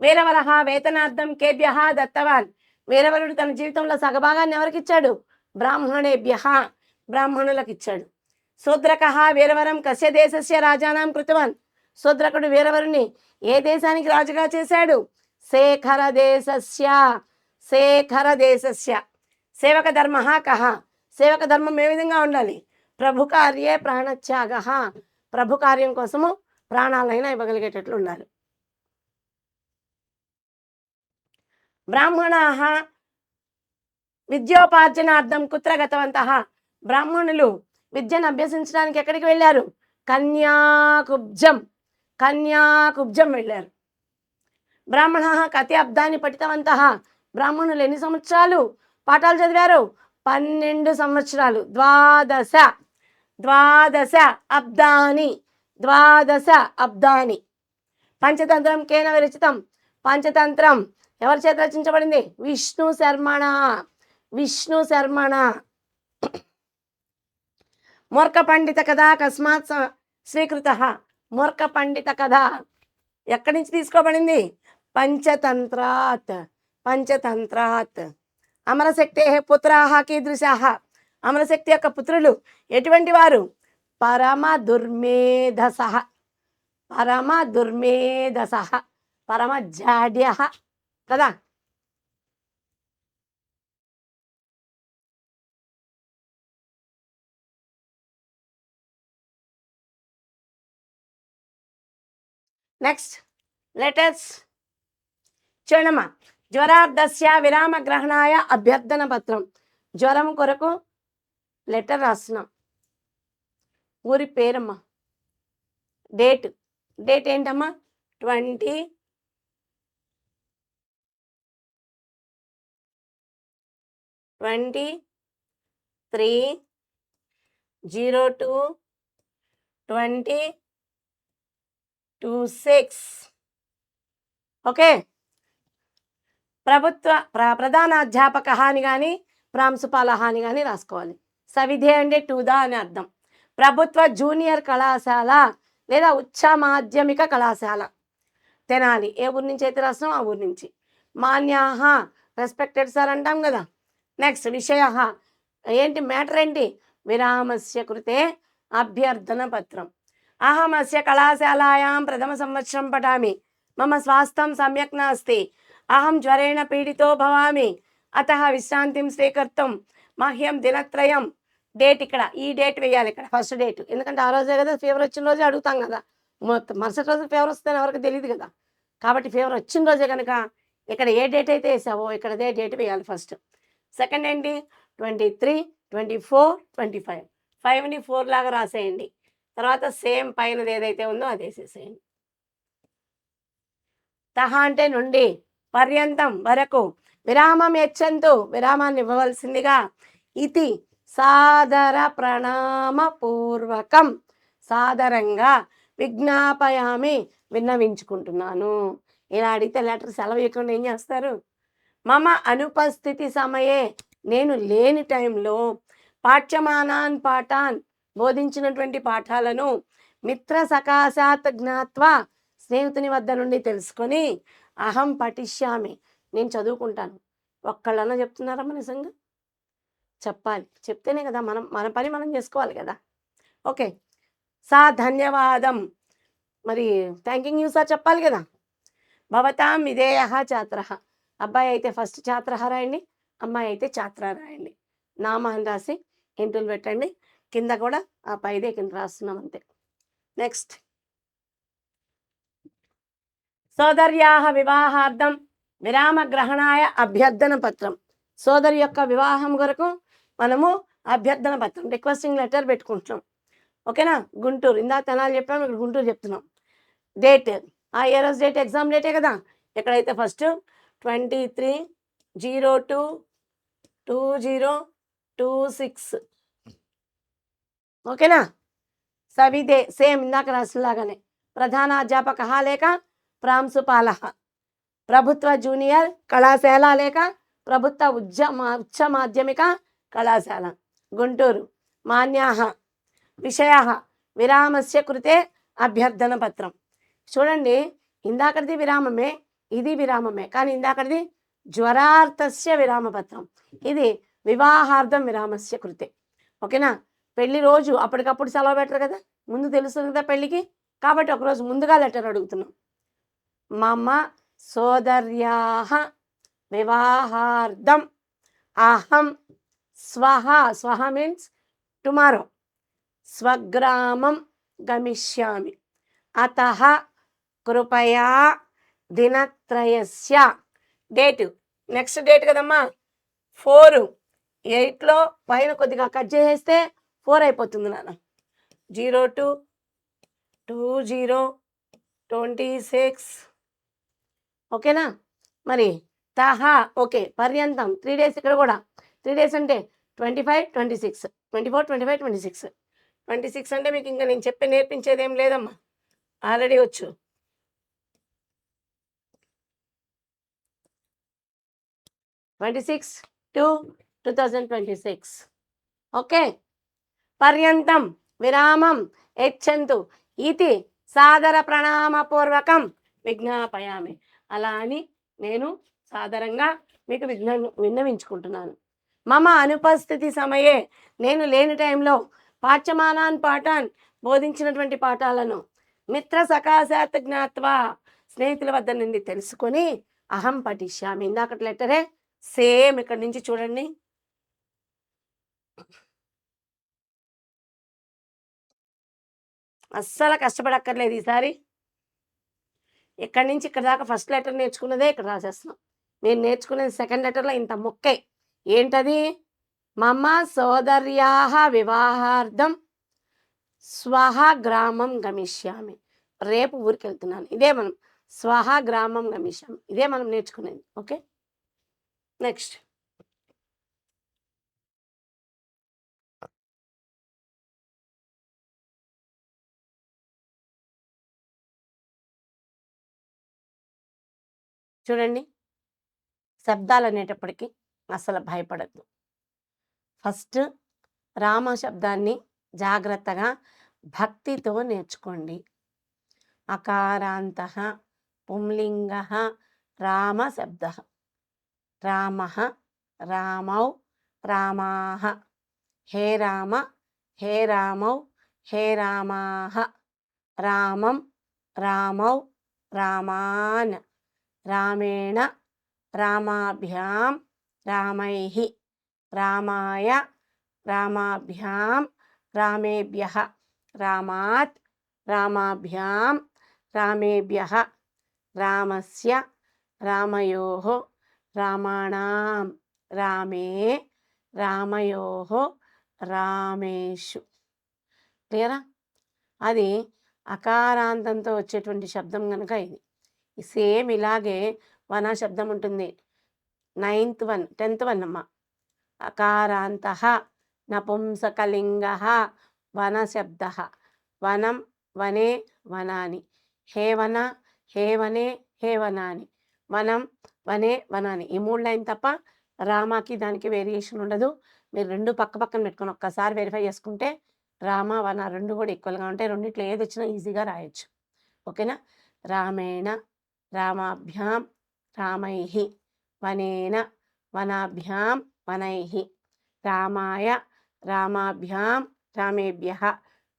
వీరవరః వేతనార్థం కేభ్యః దత్తవాన్. వీరవరుడు తన జీవితంలో సగభాగాన్ని ఎవరికి ఇచ్చాడు? బ్రాహ్మణేభ్యః, బ్రాహ్మణులకు ఇచ్చాడు. శూద్రకః వీరవరం కస్య దేశస్య రాజానాం కృతవాన్. శూద్రకుడు వీరవరుని ఏ దేశానికి రాజుగా చేశాడు? శేఖర దేశస్య. శేఖర దేశస్య. సేవక ధర్మ కః. సేవక ధర్మం ఏ విధంగా ఉండాలి? ప్రభు కార్యే ప్రాణత్యాగ. ప్రభు కార్యం కోసము ప్రాణాలైనా ఇవ్వగలిగేటట్లు ఉండాలి. బ్రాహ్మణాః విద్యోపార్జనార్థం కుత్ర గతవంతః. బ్రాహ్మణులు విద్యను అభ్యసించడానికి ఎక్కడికి వెళ్ళారు? కన్యాకుబ్జం. కన్యాకుబ్జం వెళ్ళారు. బ్రాహ్మణాః కతి అబ్దాని పఠితవంతః. బ్రాహ్మణులు ఎన్ని సంవత్సరాలు పాఠాలు చదివారు? 12 సంవత్సరాలు. ద్వాదశ అబ్దాని. ద్వాదశ అబ్దాని. పంచతంత్రం కేన విరచితం. పంచతంత్రం ఎవరి చేత రచించబడింది? విష్ణు శర్మణ. విష్ణు శర్మణ. మూర్ఖ పండిత కథ కస్మాత్ స్వీకృత. మూర్ఖ పండిత కథ ఎక్కడి నుంచి తీసుకోబడింది? పంచతంత్రాత్. పంచతంత్రాత్. అమరశక్తి పుత్రాః కీదృశాః. అమరశక్తి యొక్క పుత్రులు ఎటువంటి వారు? పరమ దుర్మేధసః. పరమ దుర్మేధసః. పరమ జాడ్యః కదా. నెక్స్ట్ లెటర్స్ చూడమ్మా. జ్వరార్ధస్య విరామ గ్రహణాయ అభ్యర్థన పత్రం. జ్వరం కొరకు లెటర్ రాస్తున్నాం. ఊరి పేరమ్మా. డేట్. డేట్ ఏంటమ్మా? 23/02/2026. ఓకే. ప్రభుత్వ ప్రధానాధ్యాపక అని కానీ ప్రాంశుపాల అని కానీ రాసుకోవాలి. సవిధే అంటే టుదా అని అర్థం. ప్రభుత్వ జూనియర్ కళాశాల లేదా ఉచ్చ మాధ్యమిక కళాశాల తెనాలి. ఏ ఊరి నుంచి అయితే రాస్తాం ఆ ఊరి నుంచి. మాన్యాహ రెస్పెక్టెడ్ సార్ అంటాం కదా. నెక్స్ట్ విషయ ఏంటి? మ్యాటర్ ఏంటి? విరామస్య కృతే అభ్యర్థన పత్రం. అహమస్య కళాశాలాయాం ప్రథమ సంవత్సరం పఠామి. మమ స్వాస్థ్యం సమ్యక్ నాస్తి. అహం జ్వరేణ పీడితో భవామి. అతః విశ్రాంతిం స్వీకర్తుం మహ్యం దినత్రయం. డేట్ ఇక్కడ ఈ డేట్ వేయాలి. ఇక్కడ ఫస్ట్ డేట్. ఎందుకంటే ఆ రోజే కదా ఫీవర్ వచ్చిన రోజే అడుగుతాం కదా. మరుసటి రోజు ఫీవర్ వస్తుందని ఎవరికి తెలియదు కదా. కాబట్టి ఫీవర్ వచ్చిన రోజే కనుక ఇక్కడ ఏ డేట్ అయితే వేసావో ఇక్కడ అదే డేట్ వేయాలి ఫస్ట్. సెకండ్ ఏంటి? 23, 24, 25. 5ని 4 లాగా రాసేయండి. తర్వాత సేమ్ పైనది ఏదైతే ఉందో అది వేసేసేయండి. తహ అంటే నుండి, పర్యంతం వరకు, విరామం యచ్చంతు విరామాన్ని ఇవ్వవలసిందిగా, ఇతి సాదర ప్రణామపూర్వకం సాదరంగా, విజ్ఞాపయామి విన్నవించుకుంటున్నాను. ఇలా అడిగితే లెటర్ సెలవు ఇవ్వకుండా ఏం చేస్తారు? మమ అనుపస్థితి సమయే, నేను లేని టైంలో, పాఠ్యమానాన్ పాఠాన్ బోధించినటువంటి పాఠాలను మిత్ర సకాశాత్ జ్ఞాత్వా స్నేహితుని వద్ద నుండి తెలుసుకొని, అహం పఠిష్యామి నేను చదువుకుంటాను. ఒక్కళ్ళన్నా చెప్తున్నారమ్మా? నిజంగా చెప్పాలి. చెప్తేనే కదా మన పని మనం చేసుకోవాలి కదా. ఓకే. సా ధన్యవాదం. మరి థ్యాంకింగ్ యూ సార్ చెప్పాలి కదా. భవతాం విధేయ ఛాత్ర. అబ్బాయి అయితే ఫస్ట్ ఛాత్ర రాయండి. అమ్మాయి అయితే ఛాత్ర రాయండి. నామ అని రాసి ఇంటులు పెట్టండి. కింద కూడా ఆ పైదే కింద రాస్తున్నాం అంతే. నెక్స్ట్ సోదర్యాహ వివాహార్థం విరామగ్రహణాయ అభ్యర్థన పత్రం. సోదరి యొక్క వివాహం కొరకు మనము అభ్యర్థన పత్రం రిక్వెస్టింగ్ లెటర్ పెట్టుకుంటున్నాం. ఓకేనా? గుంటూరు, ఇందాక తెనాలి చెప్పాము, ఇక్కడ గుంటూరు చెప్తున్నాం. డేట్ ఏ రోజు డేట్, ఎగ్జామ్ డేటే కదా. ఎక్కడైతే ఫస్ట్ 23/02/2026. ఓకేనా? సవిదే సేమ్ ఇందాక రాసినలాగానే. ప్రధానాధ్యాపక లేక ప్రాంశుపాల, ప్రభుత్వ జూనియర్ కళాశాల లేక ప్రభుత్వ ఉచ్చ మాధ్యమిక కళాశాల గుంటూరు. మాన్యాః విషయాః విరామస్య కృతే అభ్యర్థన పత్రం. చూడండి, ఇందాకటిది విరామమే, ఇది విరామమే, కానీ ఇందాకటిది జ్వరార్థస్య విరామపత్రం, ఇది వివాహార్థం విరామస్య కృతే. ఓకేనా? పెళ్లి రోజు అప్పటికప్పుడు సెలవు పెట్టరు కదా, ముందు తెలుస్తుంది కదా పెళ్ళికి, కాబట్టి ఒకరోజు ముందుగా లెటర్ అడుగుతున్నాం. మమ సోదర్యాః వివాహార్థం అహం స్వహ మీన్స్ టుమారో స్వగ్రామం గమిష్యామి. అతః కృపయా దినత్రయస్య. డేటు నెక్స్ట్ డేట్ కదమ్మా, 4/8లో పైన కొద్దిగా కట్ చేసేస్తే 4 అయిపోతుంది నాన్న. 02/20/26. ఓకేనా? మరి తహ ఓకే పర్యంతం 3 days. ఇక్కడ కూడా 3 days అంటే 25, 26, 24, 25, 26. 26 అంటే మీకు ఇంకా నేను చెప్పి నేర్పించేది ఏం లేదమ్మా, ఆల్రెడీ వచ్చు. 26/2/2026. ఓకే. పర్యంతం విరామం యచ్చంతు ఇది సాదర ప్రణామపూర్వకం విజ్ఞాపయామి. అలా అని నేను సాదరంగా మీకు విన్నవించుకుంటున్నాను. మమ అనుపస్థితి సమయే, నేను లేని టైంలో పాఠ్యమానాన్ పాఠాన్ బోధించినటువంటి పాఠాలను మిత్ర సకాశాత్ జ్ఞాత్వా, స్నేహితుల వద్ద నుండి తెలుసుకొని అహం పఠిష్యామి. ఇందాకటి లెటరే సేమ్ ఇక్కడ నుంచి చూడండి. అస్సలు కష్టపడక్కర్లేదు ఈసారి. ఇక్కడి నుంచి ఇక్కడ దాకా ఫస్ట్ లెటర్ నేర్చుకున్నదే ఇక్కడ రాసేస్తున్నాం. నేను నేర్చుకునేది సెకండ్ లెటర్లో ఇంత మొక్కే. ఏంటది? మమ సోదర్యాః వివాహార్థం స్వహ గ్రామం గమిష్యామి. రేపు ఊరికి వెళ్తున్నాను. ఇదే మనం స్వహ గ్రామం గమిష్యామి, ఇదే మనం నేర్చుకునేది. ఓకే. నెక్స్ట్ చూడండి, శబ్దాలు అనేటప్పటికీ అసలు భయపడద్దు. ఫస్ట్ రామ శబ్దాన్ని జాగ్రత్తగా భక్తితో నేర్చుకోండి. అకారాంతః పుంలింగః రామ శబ్దః. రామః, రామౌ, రామాః. హే రామ, హే రామౌ, హే రామాః. రామం, రామౌ, రామాన్. రామేణ, రామాభ్యాం, రామైః. రామాయ, రామాభ్యాం, రామేభ్యః. రామాత్, రామాభ్యాం, రామేభ్యః. రామస్య, రామయోః, రామాణాం. రామే, రామయోః, రామేషు. క్లియరా? అది అకారాంతంతో వచ్చేటువంటి శబ్దం కనుక ఇది సేమ్ ఇలాగే వన శబ్దం ఉంటుంది. 9th one 10th one అమ్మ. అకారాంతః నపుంసకలింగః వన శబ్దః. వనం, వనే, వనాని. హే వన, హే వనే, హే వనాని. వనం, వనే, వనాని. ఈ 3 లైన్ తప్ప రామాకి దానికి వేరియేషన్ ఉండదు. మీరు రెండు పక్క పక్కన పెట్టుకొని ఒక్కసారి వెరిఫై చేసుకుంటే రామ, వన రెండు కూడా ఈక్వల్గా ఉంటాయి. రెండిట్లో ఏది వచ్చినా ఈజీగా రాయొచ్చు. ఓకేనా? రామేణ, రామాభ్యాం, రామైః. వనేన, వనాభ్యాం, వనైః. రామాయ, రామాభ్యాం, రామేభ్యః.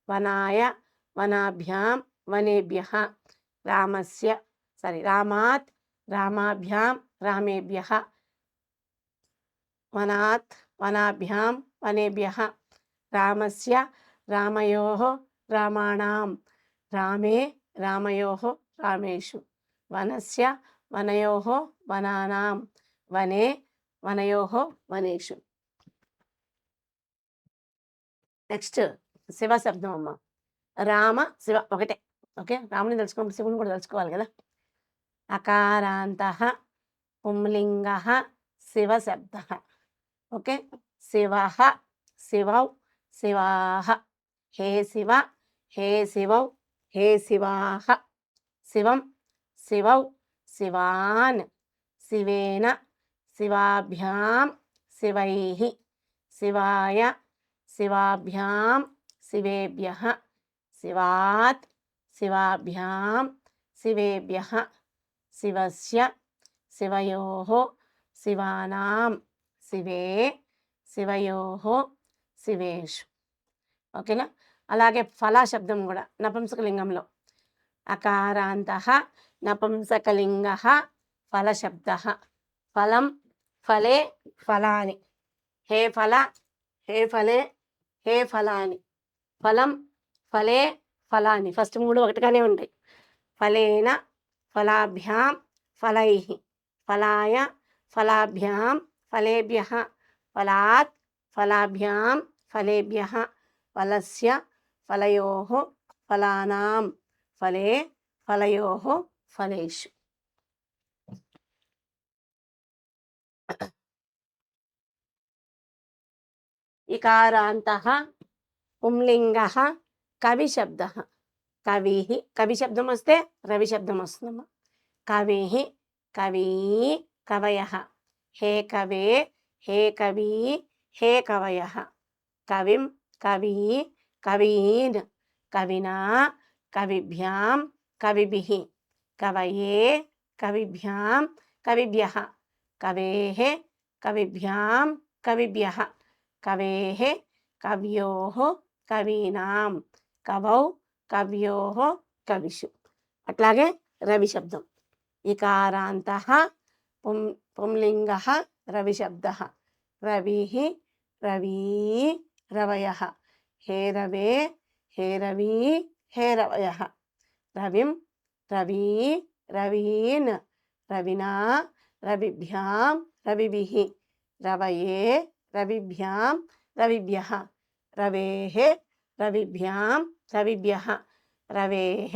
వనాయ, వనాభ్యాం, వనేభ్యః. రామాత్, రామాభ్యాం, రామేభ్యః. वनात् वनाभ्यां वनेभ्यः रामस्य रामयोः रामाणां रामे रामयोः रामेषु वनस्य वनयोः वनानां वने वनयोः वनेषु. నెక్స్ట్ శివ శబ్దం అమ్మ. రామ శివ ఒకటే. ఓకే, రాముని తెలుసుకున్నప్పుడు శివుని కూడా తెలుసుకోవాలి కదా. అకారాంతః పుంలింగః శివ శబ్దః. ఓకే, శివః శివౌ శివాః. హే శివ హే శివౌ హే శివాః. శివం శివౌ శివాన్. శివేన శివాభ్యాం శివైః. శివాయ శివాభ్యాం శివేభ్యః. శివాత్ శివాభ్యాం శివేభ్యః. శివస్య శివయోః శివానాం శివే శివయోః శివేషు. ఓకేనా. అలాగే ఫల శబ్దం కూడా నపుంసకలింగంలో అకారాంతః నపుంసకలింగః ఫలశబ్దః. ఫలం ఫలే ఫలాని. హే ఫల హే ఫలే హే ఫలాని. ఫలం ఫలే ఫలాని. ఫస్ట్ మూడు ఒకటిగానే ఉంటాయి. ఫలేన ఫలాభ్యాం ఫలైః. ఫలాయ ఫలాభ్యాం ఫలేభ్యః. ఫలాత్ ఫలాభ్యాం ఫలేభ్యః. ఫలస్య ఫలయోః ఫలానాం ఫలే ఫలయోః ఫలేషు. ఇకారాంతః పుంలింగః కవి శబ్దః. కవిః కవి శబ్దం వస్తే రవి శబ్దం వస్తుందమ్మా. కవిః కవీ కవయః. హే కవే హే కవీ హే కవయః. కవిం కవీ కవీన్. కవినా కవిభ్యాం కవిభిః. కవయే కవిభ్యాం కవిభ్యః. కవేః కవిభ్యాం కవిభ్యః. కవేః కవ్యోః కవీనాం. కవౌ కవ్యోః కవిషు. అట్లాగే రవి శబ్దం. ఇకారాంతః పుంలింగః రవి శబ్దః. రవిః రవీ రవయః. హే రవే హే రవీ హే రవయః. రవిం రవీ రవీన్. రవినా రవిభ్యాం రవిభిః. రవయే రవిభ్యాం రవిభ్యః. రవేః రవిభ్యాం రవిభ్యః. రవేః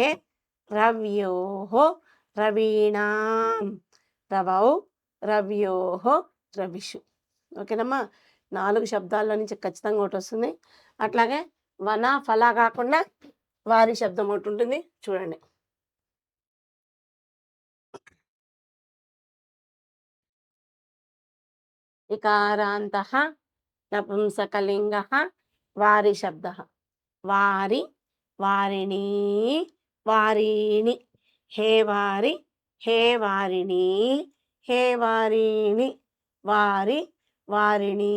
రవ్యోః రవీణాం. రవౌ రవ్యోః రవిషు. ఓకేనమ్మా. 4 శబ్దాల్లో నుంచి ఖచ్చితంగా ఒకటి వస్తుంది. అట్లాగే వన ఫల కాకుండా వారి శబ్దం ఒకటి ఉంటుంది చూడండి. ఇకారాంతః నపుంసకలింగః వారి శబ్దః. వారి వారిణీ వారీణి. హే వారి హే వారిణీ హే వారీణి. వారి వారిణీ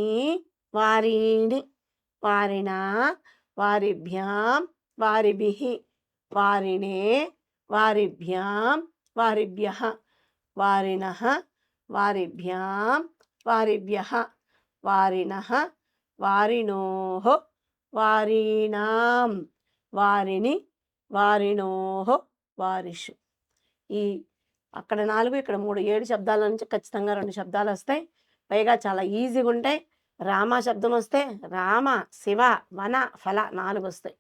వారీణి. వారిణా వారిభ్యాం వారిభిః. వారిణే వారిభ్యాం వారిభ్యః. వారిణః వారిభ్యాం వారిభ్యః. వారిణః వారిణోః వారీణాం. వారిని వారిణోః వారిషు. ఈ అక్కడ 4 ఇక్కడ 3 7 శబ్దాల నుంచి ఖచ్చితంగా 2 శబ్దాలు వస్తాయి. పైగా చాలా ఈజీగా ఉంటాయి. రామ శబ్దం వస్తే రామ శివ వన ఫల 4 వస్తాయి.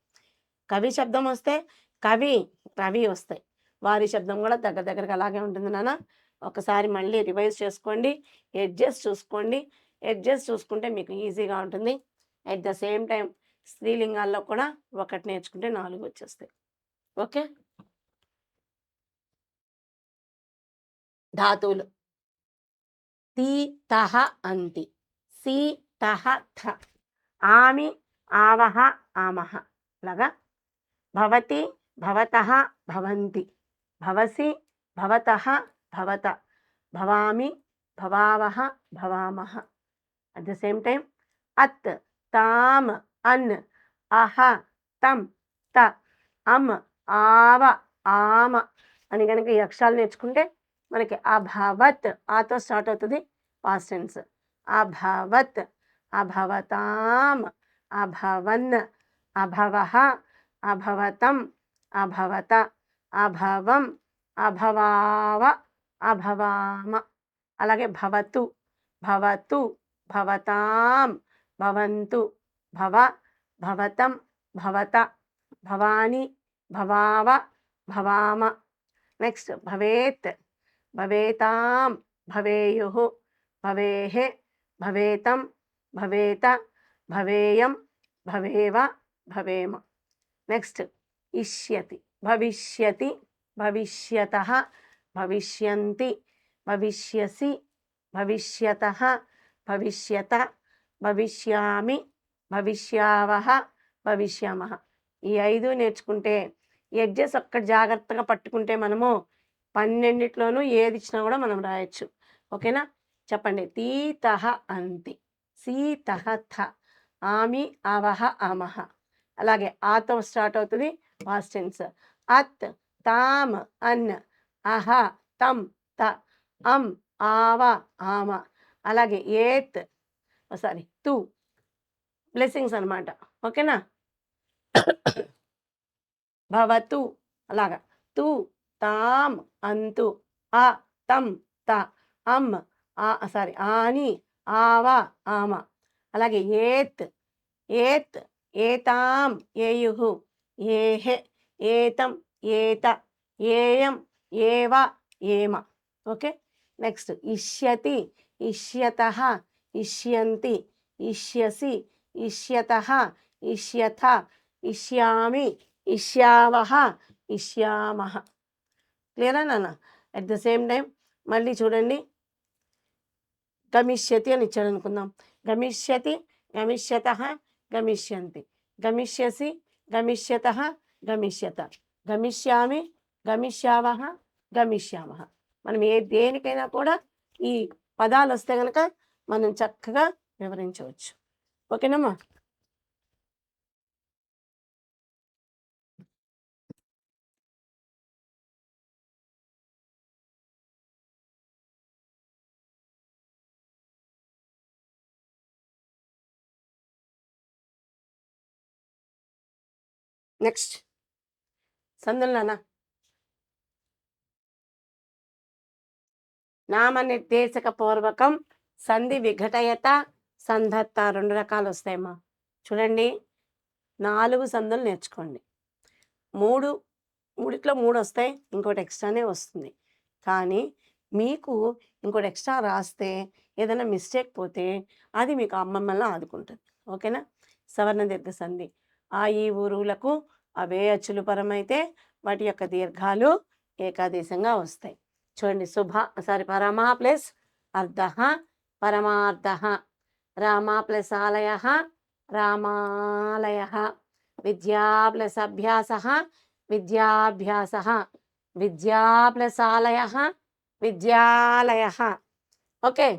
కవి శబ్దం వస్తే కవి రవి వస్తాయి. వారి శబ్దం కూడా దగ్గరగా అలాగే ఉంటుంది నాన్న. ఒకసారి మళ్ళీ రివైజ్ చేసుకోండి. అడ్జస్ట్ చూసుకోండి. అడ్జస్ట్ చూసుకుంటే మీకు ఈజీగా ఉంటుంది. అట్ ద సేమ్ టైం స్త్రీలింగాల్లో కూడా 1 నేర్చుకుంటే 4 వచ్చేస్తాయి. ఓకే. ధాతువులు తి తహ అంతి. సి తహ థ. ఆమి ఆవహ ఆమహ. లాగా భవతి భవతః భవంతి. భవసి భవతః భవత. భవామి భవావహ భవామహ. అట్ ద సేమ్ టైం అత్ తామ్ అన్ అహ తం త అమ్ ఆవ ఆమ అని కనుక ఈ అక్షరాలు నేర్చుకుంటే మనకి అభవత్ ఆతో స్టార్ట్ అవుతుంది పాస్ట్ టెన్స్. అభవత్, అభవతాం, అభవన్, అభవః, అభవతం, అభవత, అభవం, అభవావ, అభవామ. అలాగే భవతు, భవతు, భవతాం, భవంతు, భవ, భవతం, భవత, భవాని, భవావ, భవామ. నెక్స్ట్ భవేత్, భవేతాం, భవేయుః, భవేః, భవేతం, భవేత, భవేయం, భవేవ, భవేమ. నెక్స్ట్ ఇష్యతి, భవిష్యతి, భవిష్యతః, భవిష్యంతి, భవిష్యసి, భవిష్యతః, భవిష్యత, భవిష్యామి, భవిష్యావహ, భవిష్యామః. ఈ 5 నేర్చుకుంటే ఎడ్జెస్ ఒక్కటి జాగ్రత్తగా పట్టుకుంటే మనము 12లోనూ ఏది ఇచ్చినా కూడా మనం రాయొచ్చు. ఓకేనా? చెప్పండి. తీతః అంతి, సీతః థ, ఆమి అవహ అమహ. అలాగే ఆతో స్టార్ట్ అవుతుంది పాస్ట్ టెన్స్. అత్, తామ్, అన్, అహ, తం, త, అం, ఆవ, ఆమ. అలాగే ఏత్, సారీ తు, బ్లెస్సింగ్స్ అనమాట. ఓకేనా? భవతు, అలాగా తు, తాం, అంతు, అ, తం, త, అం, సారీ ఆని, ఆవ, ఆమ. అలాగే ఏత్, ఏత్, ఏతాం, ఏయుః, ఏహ్, ఏతం, ఏత, ఏయం, ఏవ, ఏమ. ఓకే. నెక్స్ట్ ఇష్యతి, ఇష్యతః, ఇష్యంతి, ఇష్యసి, ఇష్యతః, ఇష్యథ, ఇష్యామి, ఇష్యావహ, ఇష్యామః. క్లియరా నాన్న? అట్ ద సేమ్ టైం మళ్ళీ చూడండి. గమిష్యతి అని ఇచ్చాడు అనుకుందాం. గమిష్యతి, గమిష్యతః, గమిష్యంతి, గమిష్యసి, గమిష్యతః, గమిష్యత, గమిష్యామి, గమిష్యావహ, గమిష్యామః. మనం దేనికైనా కూడా ఈ పదాలు వస్తే కనుక మనం చక్కగా వివరించవచ్చు. ఓకేనమ్మా? నెక్స్ట్ సందులు నాన్న. నామనిర్దేశక పూర్వకం, సంధి విఘటయత, సంధత్త 2 రకాలు వస్తాయమ్మా. చూడండి, 4 సందులు నేర్చుకోండి. మూడిట్లో 3 వస్తాయి, ఇంకోటి ఎక్స్ట్రానే వస్తుంది. కానీ మీకు ఇంకోటి ఎక్స్ట్రా రాస్తే ఏదైనా మిస్టేక్ పోతే అది మీకు మిమ్మల్ని ఆదుకుంటుంది. ఓకేనా? సవర్ణ దీర్ఘ సంధి ఆ ఈ ఊరులకు అవే అచ్చులు పరమైతే వాటి యొక్క దీర్ఘాలు ఏకాదేశంగా వస్తాయి. చూడండి, పరమ ప్లస్ అర్ధ, పరమార్ధ, రామ ప్లస్ ఆలయ, రామాలయ, విద్యా ప్లస్ అభ్యాస, విద్యాభ్యాస, విద్యా ప్లస్ ఆలయ, విద్యాలయ. ఓకే.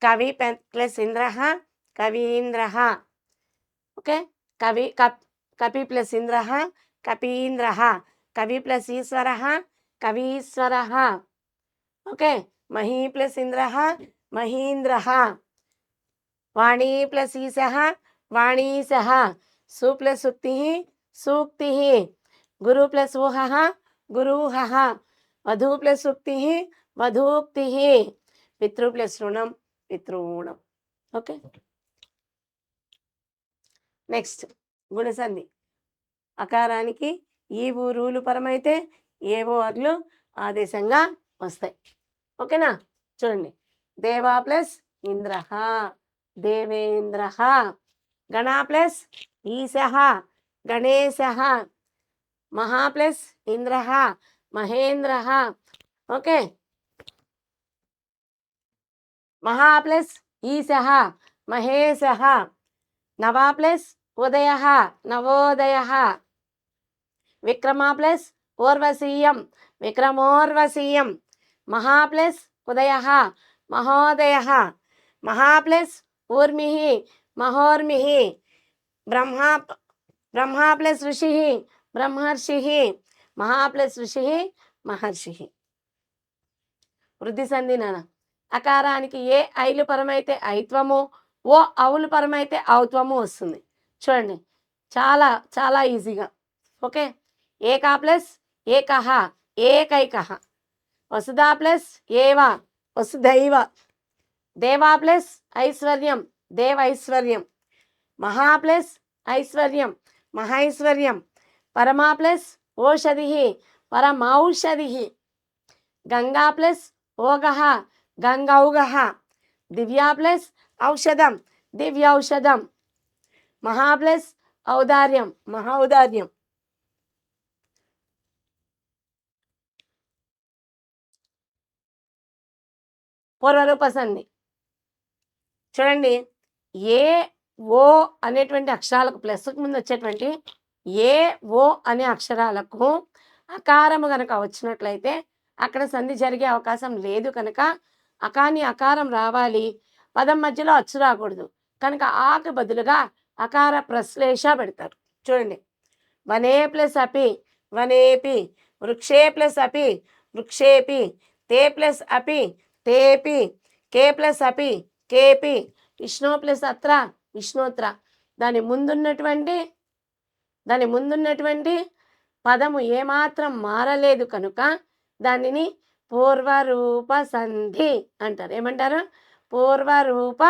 కవి ప్లస్ ఇంద్ర, కవీంద్ర. ఓకే. కపి ప్లస్ ఇంద్ర, కపీంద్ర. కవి ప్లస్ ఈశ్వర, కవీశ్వర. ఓకే. మహీ ప్లస్ ఇంద్ర, మహీంద్ర. వాణీ ప్లస్ ఈశ, వాణీశ. సు ప్లస్ సుక్తి, సూక్తి. గురు ప్లస్ ఊహ, గురూహ. వధూ ప్లస్ సూక్తి, వధూక్తి. పితృ ప్లస్ రుణం, పితృణం. ఓకే. నెక్స్ట్ గుణసంధి. అకారానికి ఈ ఊరులు పరమైతే ఏవో అర్లు ఆదేశంగా వస్తాయి. ఓకేనా? చూడండి, దేవా ప్లస్ ఇంద్ర, దేవేంద్ర. గణ ప్లస్ ఈశ, గణేశ. మహా ప్లస్ ఇంద్ర, మహేంద్ర. ఓకే. మహా ప్లస్ ఈశ, మహేశ. నవ ప్లస్ ఉదయ, నవోదయ. విక్రమ ప్లస్ ఓర్వశీయం, విక్రమోర్వశీయం. మహా ప్లస్ ఉదయ, మహోదయ. మహా ప్లస్ ఊర్మి, మహోర్మి. బ్రహ్మ ప్లస్ ఋషి, బ్రహ్మర్షి. మహా ప్లస్ ఋషి, మహర్షి. వృద్ధి సంధి నాన్న. అకారానికి ఏ ఐలు పరమైతే ఐత్వము, ఓ అవులు పరమైతే ఔత్వము వస్తుంది. చూడండి, చాలా చాలా ఈజీగా. ఓకే, ఏకా ప్లస్ ఏకహ ఏకైకహ, వసుధా ప్లస్ ఏవ వసుధైవ, దేవా ప్లస్ ఐశ్వర్యం దేవైశ్వర్యం, మహా ప్లస్ ఐశ్వర్యం మహైశ్వర్యం, పరమా ప్లస్ ఓషధి పరమౌషధి, గంగా ప్లస్ ఓగః గంగౌగః, దివ్యా ప్లస్ ఔషధం దివ్యౌషధం, మహా ప్లస్ ఔదార్యం మహౌదార్యం. పూర్వరూప సంధి చూడండి, ఏ ఓ అనేటువంటి అక్షరాలకు ప్లస్కు ముందు వచ్చేటువంటి ఏ ఓ అనే అక్షరాలకు అకారము కనుక వచ్చినట్లయితే అక్కడ సంధి జరిగే అవకాశం లేదు. కనుక అకాని అకారం రావాలి, పదం మధ్యలో అచ్చు రాకూడదు. కనుక ఆకు బదులుగా అకార ప్రశ్లేష పెడతారు. చూడండి, వనే ప్లస్ అపి వనేపి, వృక్షే ప్లస్ అపి వృక్షేపి, తే ప్లస్ అపి తేపి, కే ప్లస్ అపి కేపి, విష్ణు ప్లస్ అత్ర విష్ణోత్ర. దాని ముందున్నటువంటి పదము ఏమాత్రం మారలేదు కనుక దానిని పూర్వరూప సంధి అంటారు. ఏమంటారు? పూర్వరూప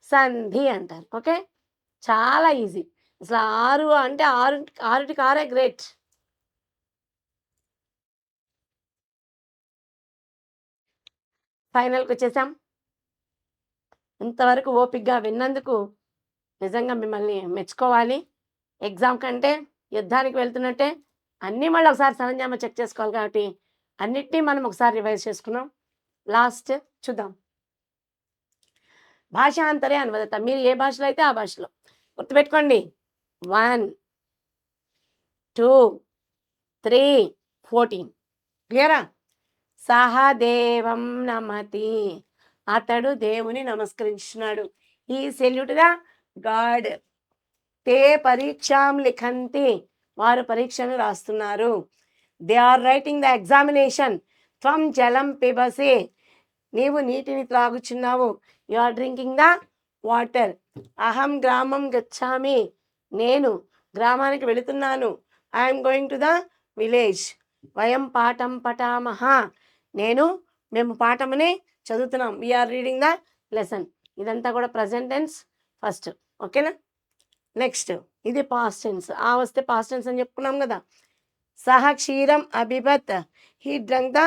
సంధి అంటారు. ఓకే, చాలా ఈజీ. అసలు 6 అంటే 6టికి 6 గ్రేట్. ఫైనల్కి వచ్చేసాం. ఇంతవరకు ఓపికగా విన్నందుకు నిజంగా మిమ్మల్ని మెచ్చుకోవాలి. ఎగ్జామ్ కంటే యుద్ధానికి వెళ్తున్నట్టే అన్నీ మళ్ళీ ఒకసారి సరంజామా చెక్ చేసుకోవాలి. కాబట్టి అన్నిటినీ మనం ఒకసారి రివైజ్ చేసుకున్నాం. లాస్ట్ చూద్దాం. భాషాంతరే అనువదత. మీరు ఏ భాషలో అయితే ఆ భాషలో గుర్తుపెట్టుకోండి. 1 2 3 14. క్లియరా? సహదేవం నమతి, అతడు దేవుని నమస్కరించినాడు. ఈ సెల్యూట్ ద గాడ్. తే పరీక్షాం లిఖంతి, వారు పరీక్షను రాస్తున్నారు. They are writing the examination. త్వం జలం పిబసి, నీవు నీటిని త్రాగుచున్నావు. You are drinking the water. అహం గ్రామం గచ్చామి, నేను గ్రామానికి వెళుతున్నాను. I'm going to the village. వయం పాఠం పఠామహ, మేము పాఠముని చదువుతున్నాం. We are reading the lesson. ఇదంతా కూడా ప్రజెంట్ టెన్స్ ఫస్ట్. ఓకేనా? నెక్స్ట్ ఇది పాస్ట్ టెన్స్. ఆ వస్తే పాస్ట్ టెన్స్ అని చెప్పుకున్నాం కదా. సహ క్షీరం అభిబత్, హీ డ్రంక్ ద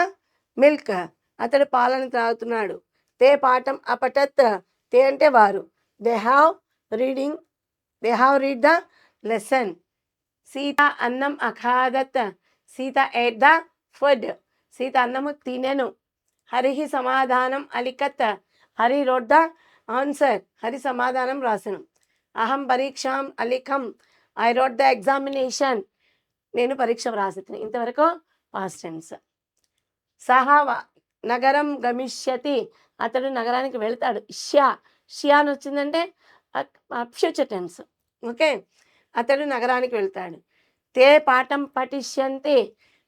మిల్క్, అతడు పాలను త్రాగుతున్నాడు. తే పాఠం అపఠత్, తే అంటే వారు. They have read the lesson. Sita అన్నం అఖాదత్, Sita ate the food, Sita అన్నము తినెను. హరిహి సమాధానం అలిఖత్, Hari rode the answer, Hari సమాధానం రాసెను. అహం పరీక్షాం అలిఖం, ఐ రోడ్ ద ఎగ్జామినేషన్, నేను పరీక్ష వ్రాసితిని. ఇంతవరకు పాస్ట్ టెన్స్. సహ నగరం గమిష్యతి, అతడు నగరానికి వెళ్తాడు. షియా అని వచ్చిందంటే ఫ్యూచర్ టెన్స్. ఓకే, అతడు నగరానికి వెళ్తాడు. తే పాఠం పఠిష్యంతి,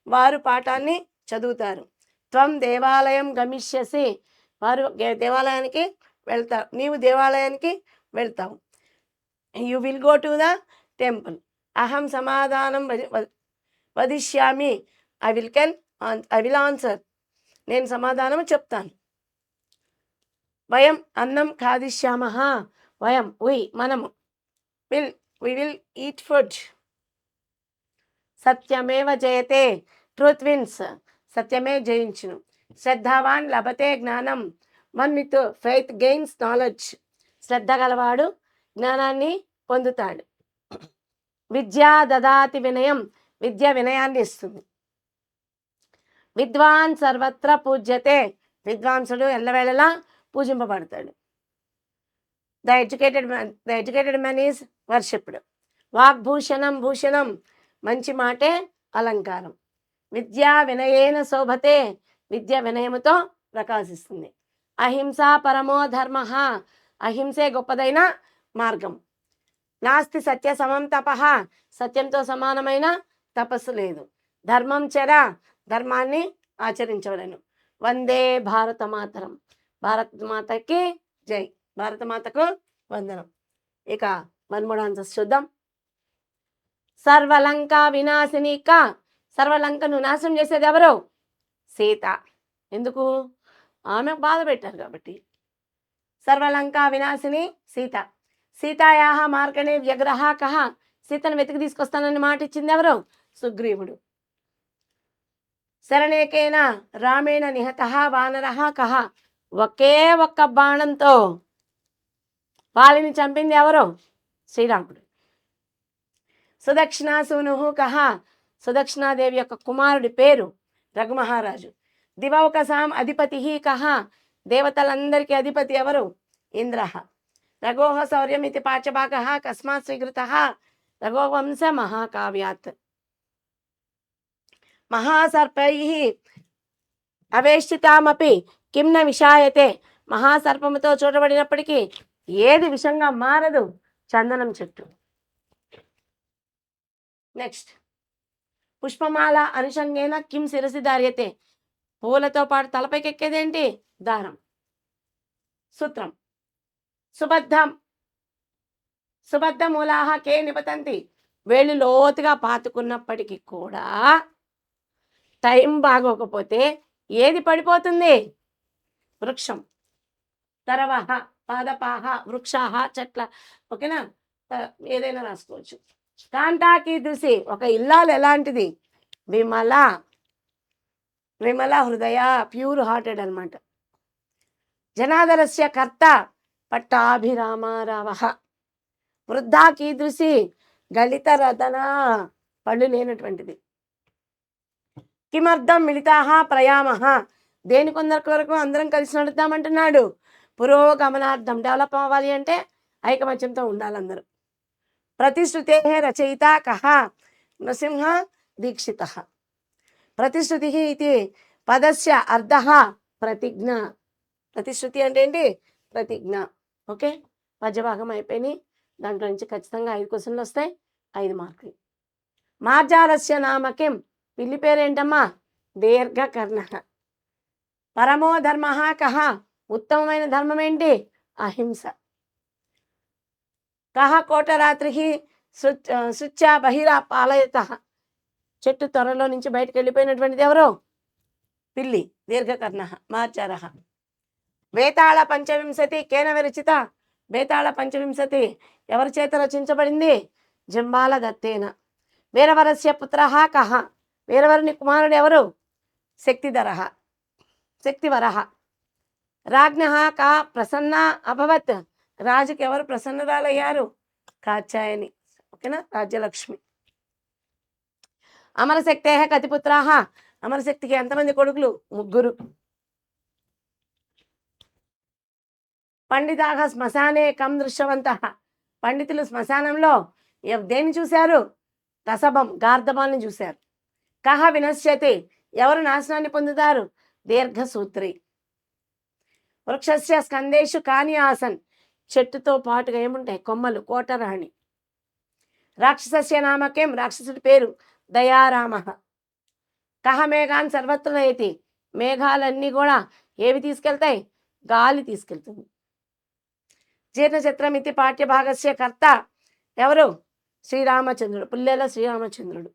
వారు పాఠాన్ని చదువుతారు. త్వం దేవాలయం గమిష్యసి, వారు దేవాలయానికి వెళ్తారు. నీవు దేవాలయానికి వెళ్తావు. You will go to the temple. అహం సమాధానం వదిష్యామి, ఐ విల్ ఆన్సర్, నేను సమాధానం చెప్తాను. వయం అన్నం ఖాదిష్యామః, వయం మనము, వి విల్ ఈట్ ఫుడ్. సత్యమేవ జయతే, ట్రూత్ విన్స్, సత్యమే జయించును. శ్రద్ధావాన్ లభతే జ్ఞానం, one with faith gains knowledge, శ్రద్ధ గలవాడు జ్ఞానాన్ని పొందుతాడు. విద్యా దదాతి వినయం, విద్య వినయాన్ని ఇస్తుంది. విద్వాన్ సర్వత్ర పూజ్యతే, విద్వాంసుడు ఎల్లవేళలా పూజింపబడతాడు. The educated man is worshipped. వాగ్భూషణం భూషణం, మంచి మాటే అలంకారం. విద్యా వినయేన శోభతే, విద్య వినయముతో ప్రకాశిస్తుంది. అహింసా పరమో ధర్మ, అహింసే గొప్పదైన మార్గం. నాస్తి సత్య సమం తపః, సత్యంతో సమానమైన తపస్సు లేదు. ధర్మం చర, ధర్మాన్ని ఆచరించవలను. వందే భారత మాతరం. భారత మాతకి జై. భారత మాతకు వందనం. ఇక 13 ఆన్సర్స్ చూద్దాం. సర్వలంక వినాశిని కా. సర్వలంకను నాశనం చేసేది ఎవరు? సీత. ఎందుకు? ఆమె బాధ పెట్టారు కాబట్టి. సర్వలంక వినాశిని సీత. సీతాయాహ మార్గణే వ్యగ్రహ కహ. సీతను వెతికి తీసుకొస్తానని మాట ఇచ్చింది ఎవరు? సుగ్రీవుడు. శరణేకేన రామేణ నిహతః వానరః కహ. ఒకే ఒక్క బాణంతో వాలిని చంపింది ఎవరు? శ్రీరాముడు. సుదక్షిణాసూను కహ. సుదక్షిణాదేవి యొక్క కుమారుడి పేరు రఘుమహారాజు. దివౌకసాం అధిపతి కహ. దేవతలందరికీ అధిపతి ఎవరు? ఇంద్ర. రఘోహ శౌర్యం ఇది పాచభాగ కస్మాత్ స్వీకృత రఘోవంశ మహాకావ్యాత్. మహాసర్పై అవేష్టితామపి కిం న విషాయతే. మహాసర్పముతో చూడబడినప్పటికీ ఏది విషంగా మారదు? చందనం చెట్టు. నెక్స్ట్, పుష్పమాల అనుషంగేన కిం శిరసి ధార్యతే. పూలతో పాటు తలపైకి ఎక్కేదేంటి? దారం. సూత్రం. సుబద్ధం. సుబద్ధ మూలాహ కే నిపతంతి. వేళ్ళు లోతుగా పాతుకున్నప్పటికీ కూడా టైం బాగోకపోతే ఏది పడిపోతుంది? వృక్షం. తరవహ, పాదపాహ, వృక్షాహ, చెట్ల. ఓకేనా? ఏదైనా రాసుకోవచ్చు. కాంతాకి దృశి. ఒక ఇల్లాలు ఎలాంటిది? విమల. విమల హృదయ, ప్యూర్ హార్టెడ్ అనమాట. జనాదరస్య కర్త పట్టాభిరామారావ. వృద్ధా కీదృశి? గళిత రతన, పళ్ళు లేనటువంటిది. కిమర్థం మిళితాహ ప్రయామః. దేని కొందరి వరకు అందరం కలిసి నడుద్దామంటున్నాడు? పురోగమనార్థం. డెవలప్ అవ్వాలి అంటే ఐకమత్యంతో ఉండాలి అందరూ. ప్రతిశ్రుతే రచయిత కహ. నృసింహ దీక్షిత. ప్రతిశ్రుతి ఇది పదస్య అర్థ ప్రతిజ్ఞ. ప్రతిశ్రుతి అంటే ఏంటి? ప్రతిజ్ఞ. ఓకే, పద్యభాగం అయిపోయినాయి. దాంట్లో నుంచి ఖచ్చితంగా 5 క్వశ్చన్లు వస్తాయి, 5 మార్కులు. మార్జాలస్య నామకిం. పిల్లి పేరేంటమ్మా? దీర్ఘకర్ణ. పరమో ధర్మ కహ. ఉత్తమమైన ధర్మం ఏంటి? అహింస. కహ కోటరాత్రి శుచ్చ బహిరా పాలయత. చెట్టు త్వరలో నుంచి బయటకు వెళ్ళిపోయినటువంటిది ఎవరు? పిల్లి. దీర్ఘకర్ణ. మార్జార. వేతాళ పంచవింశతి కేన విరచిత. వేతాళ పంచవింశతి ఎవరి చేత రచించబడింది? జంబాల దత్తేన. వీరవరస్య పుత్ర కహ. వీరవరుని కుమారుడు ఎవరు? శక్తిధర. శక్తివర. రాజ్ఞ కా ప్రసన్న అభవత్. రాజుకి ఎవరు ప్రసన్నరాలయ్యారు? కాత్యాయని. ఓకేనా? రాజ్యలక్ష్మి. అమరశక్తే కతి పుత్రాహ. అమరశక్తికి ఎంతమంది కొడుకులు? 3. పండితాహ శ్మశానే కం దృశ్యవంత. పండితులు శ్మశానంలో దేన్ని చూశారు? రసభం, గార్ధబాల్ని చూశారు. కహ వినశ్యతి. ఎవరు నాశనాన్ని పొందుతారు? దీర్ఘసూత్రి. వృక్షస్య స్కందేషు కాని ఆసన్. చెట్టుతో పాటుగా ఏముంటాయి? కొమ్మలు. కోటరాణి. రాక్షసస్య నామకేం. రాక్షసుడి పేరు దయారామ. కహ మేఘాన్ సర్వత్ర నయతి. మేఘాలన్నీ కూడా ఏవి తీసుకెళ్తాయి? గాలి తీసుకెళ్తుంది. జీర్ణచత్రం ఇది పాఠ్యభాగస్య కర్త ఎవరు? శ్రీరామచంద్రుడు. పుల్లెల శ్రీరామచంద్రుడు.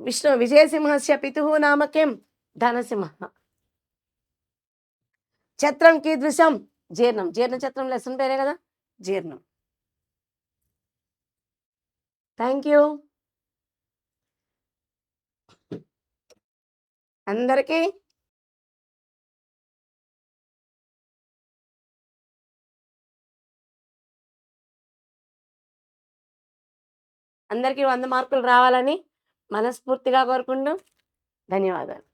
విష్ణు విజయసింహస్య పితుః నామకేం. ధనసింహ. ఛత్రం కీదృశం? జీర్ణం. జీర్ణచత్రం లెసన్ పేరే కదా, జీర్ణం. థ్యాంక్ యూ అందరికీ. అందరికీ 100 మార్కులు రావాలని మనస్ఫూర్తిగా కోరుకుంటూ ధన్యవాదాలు.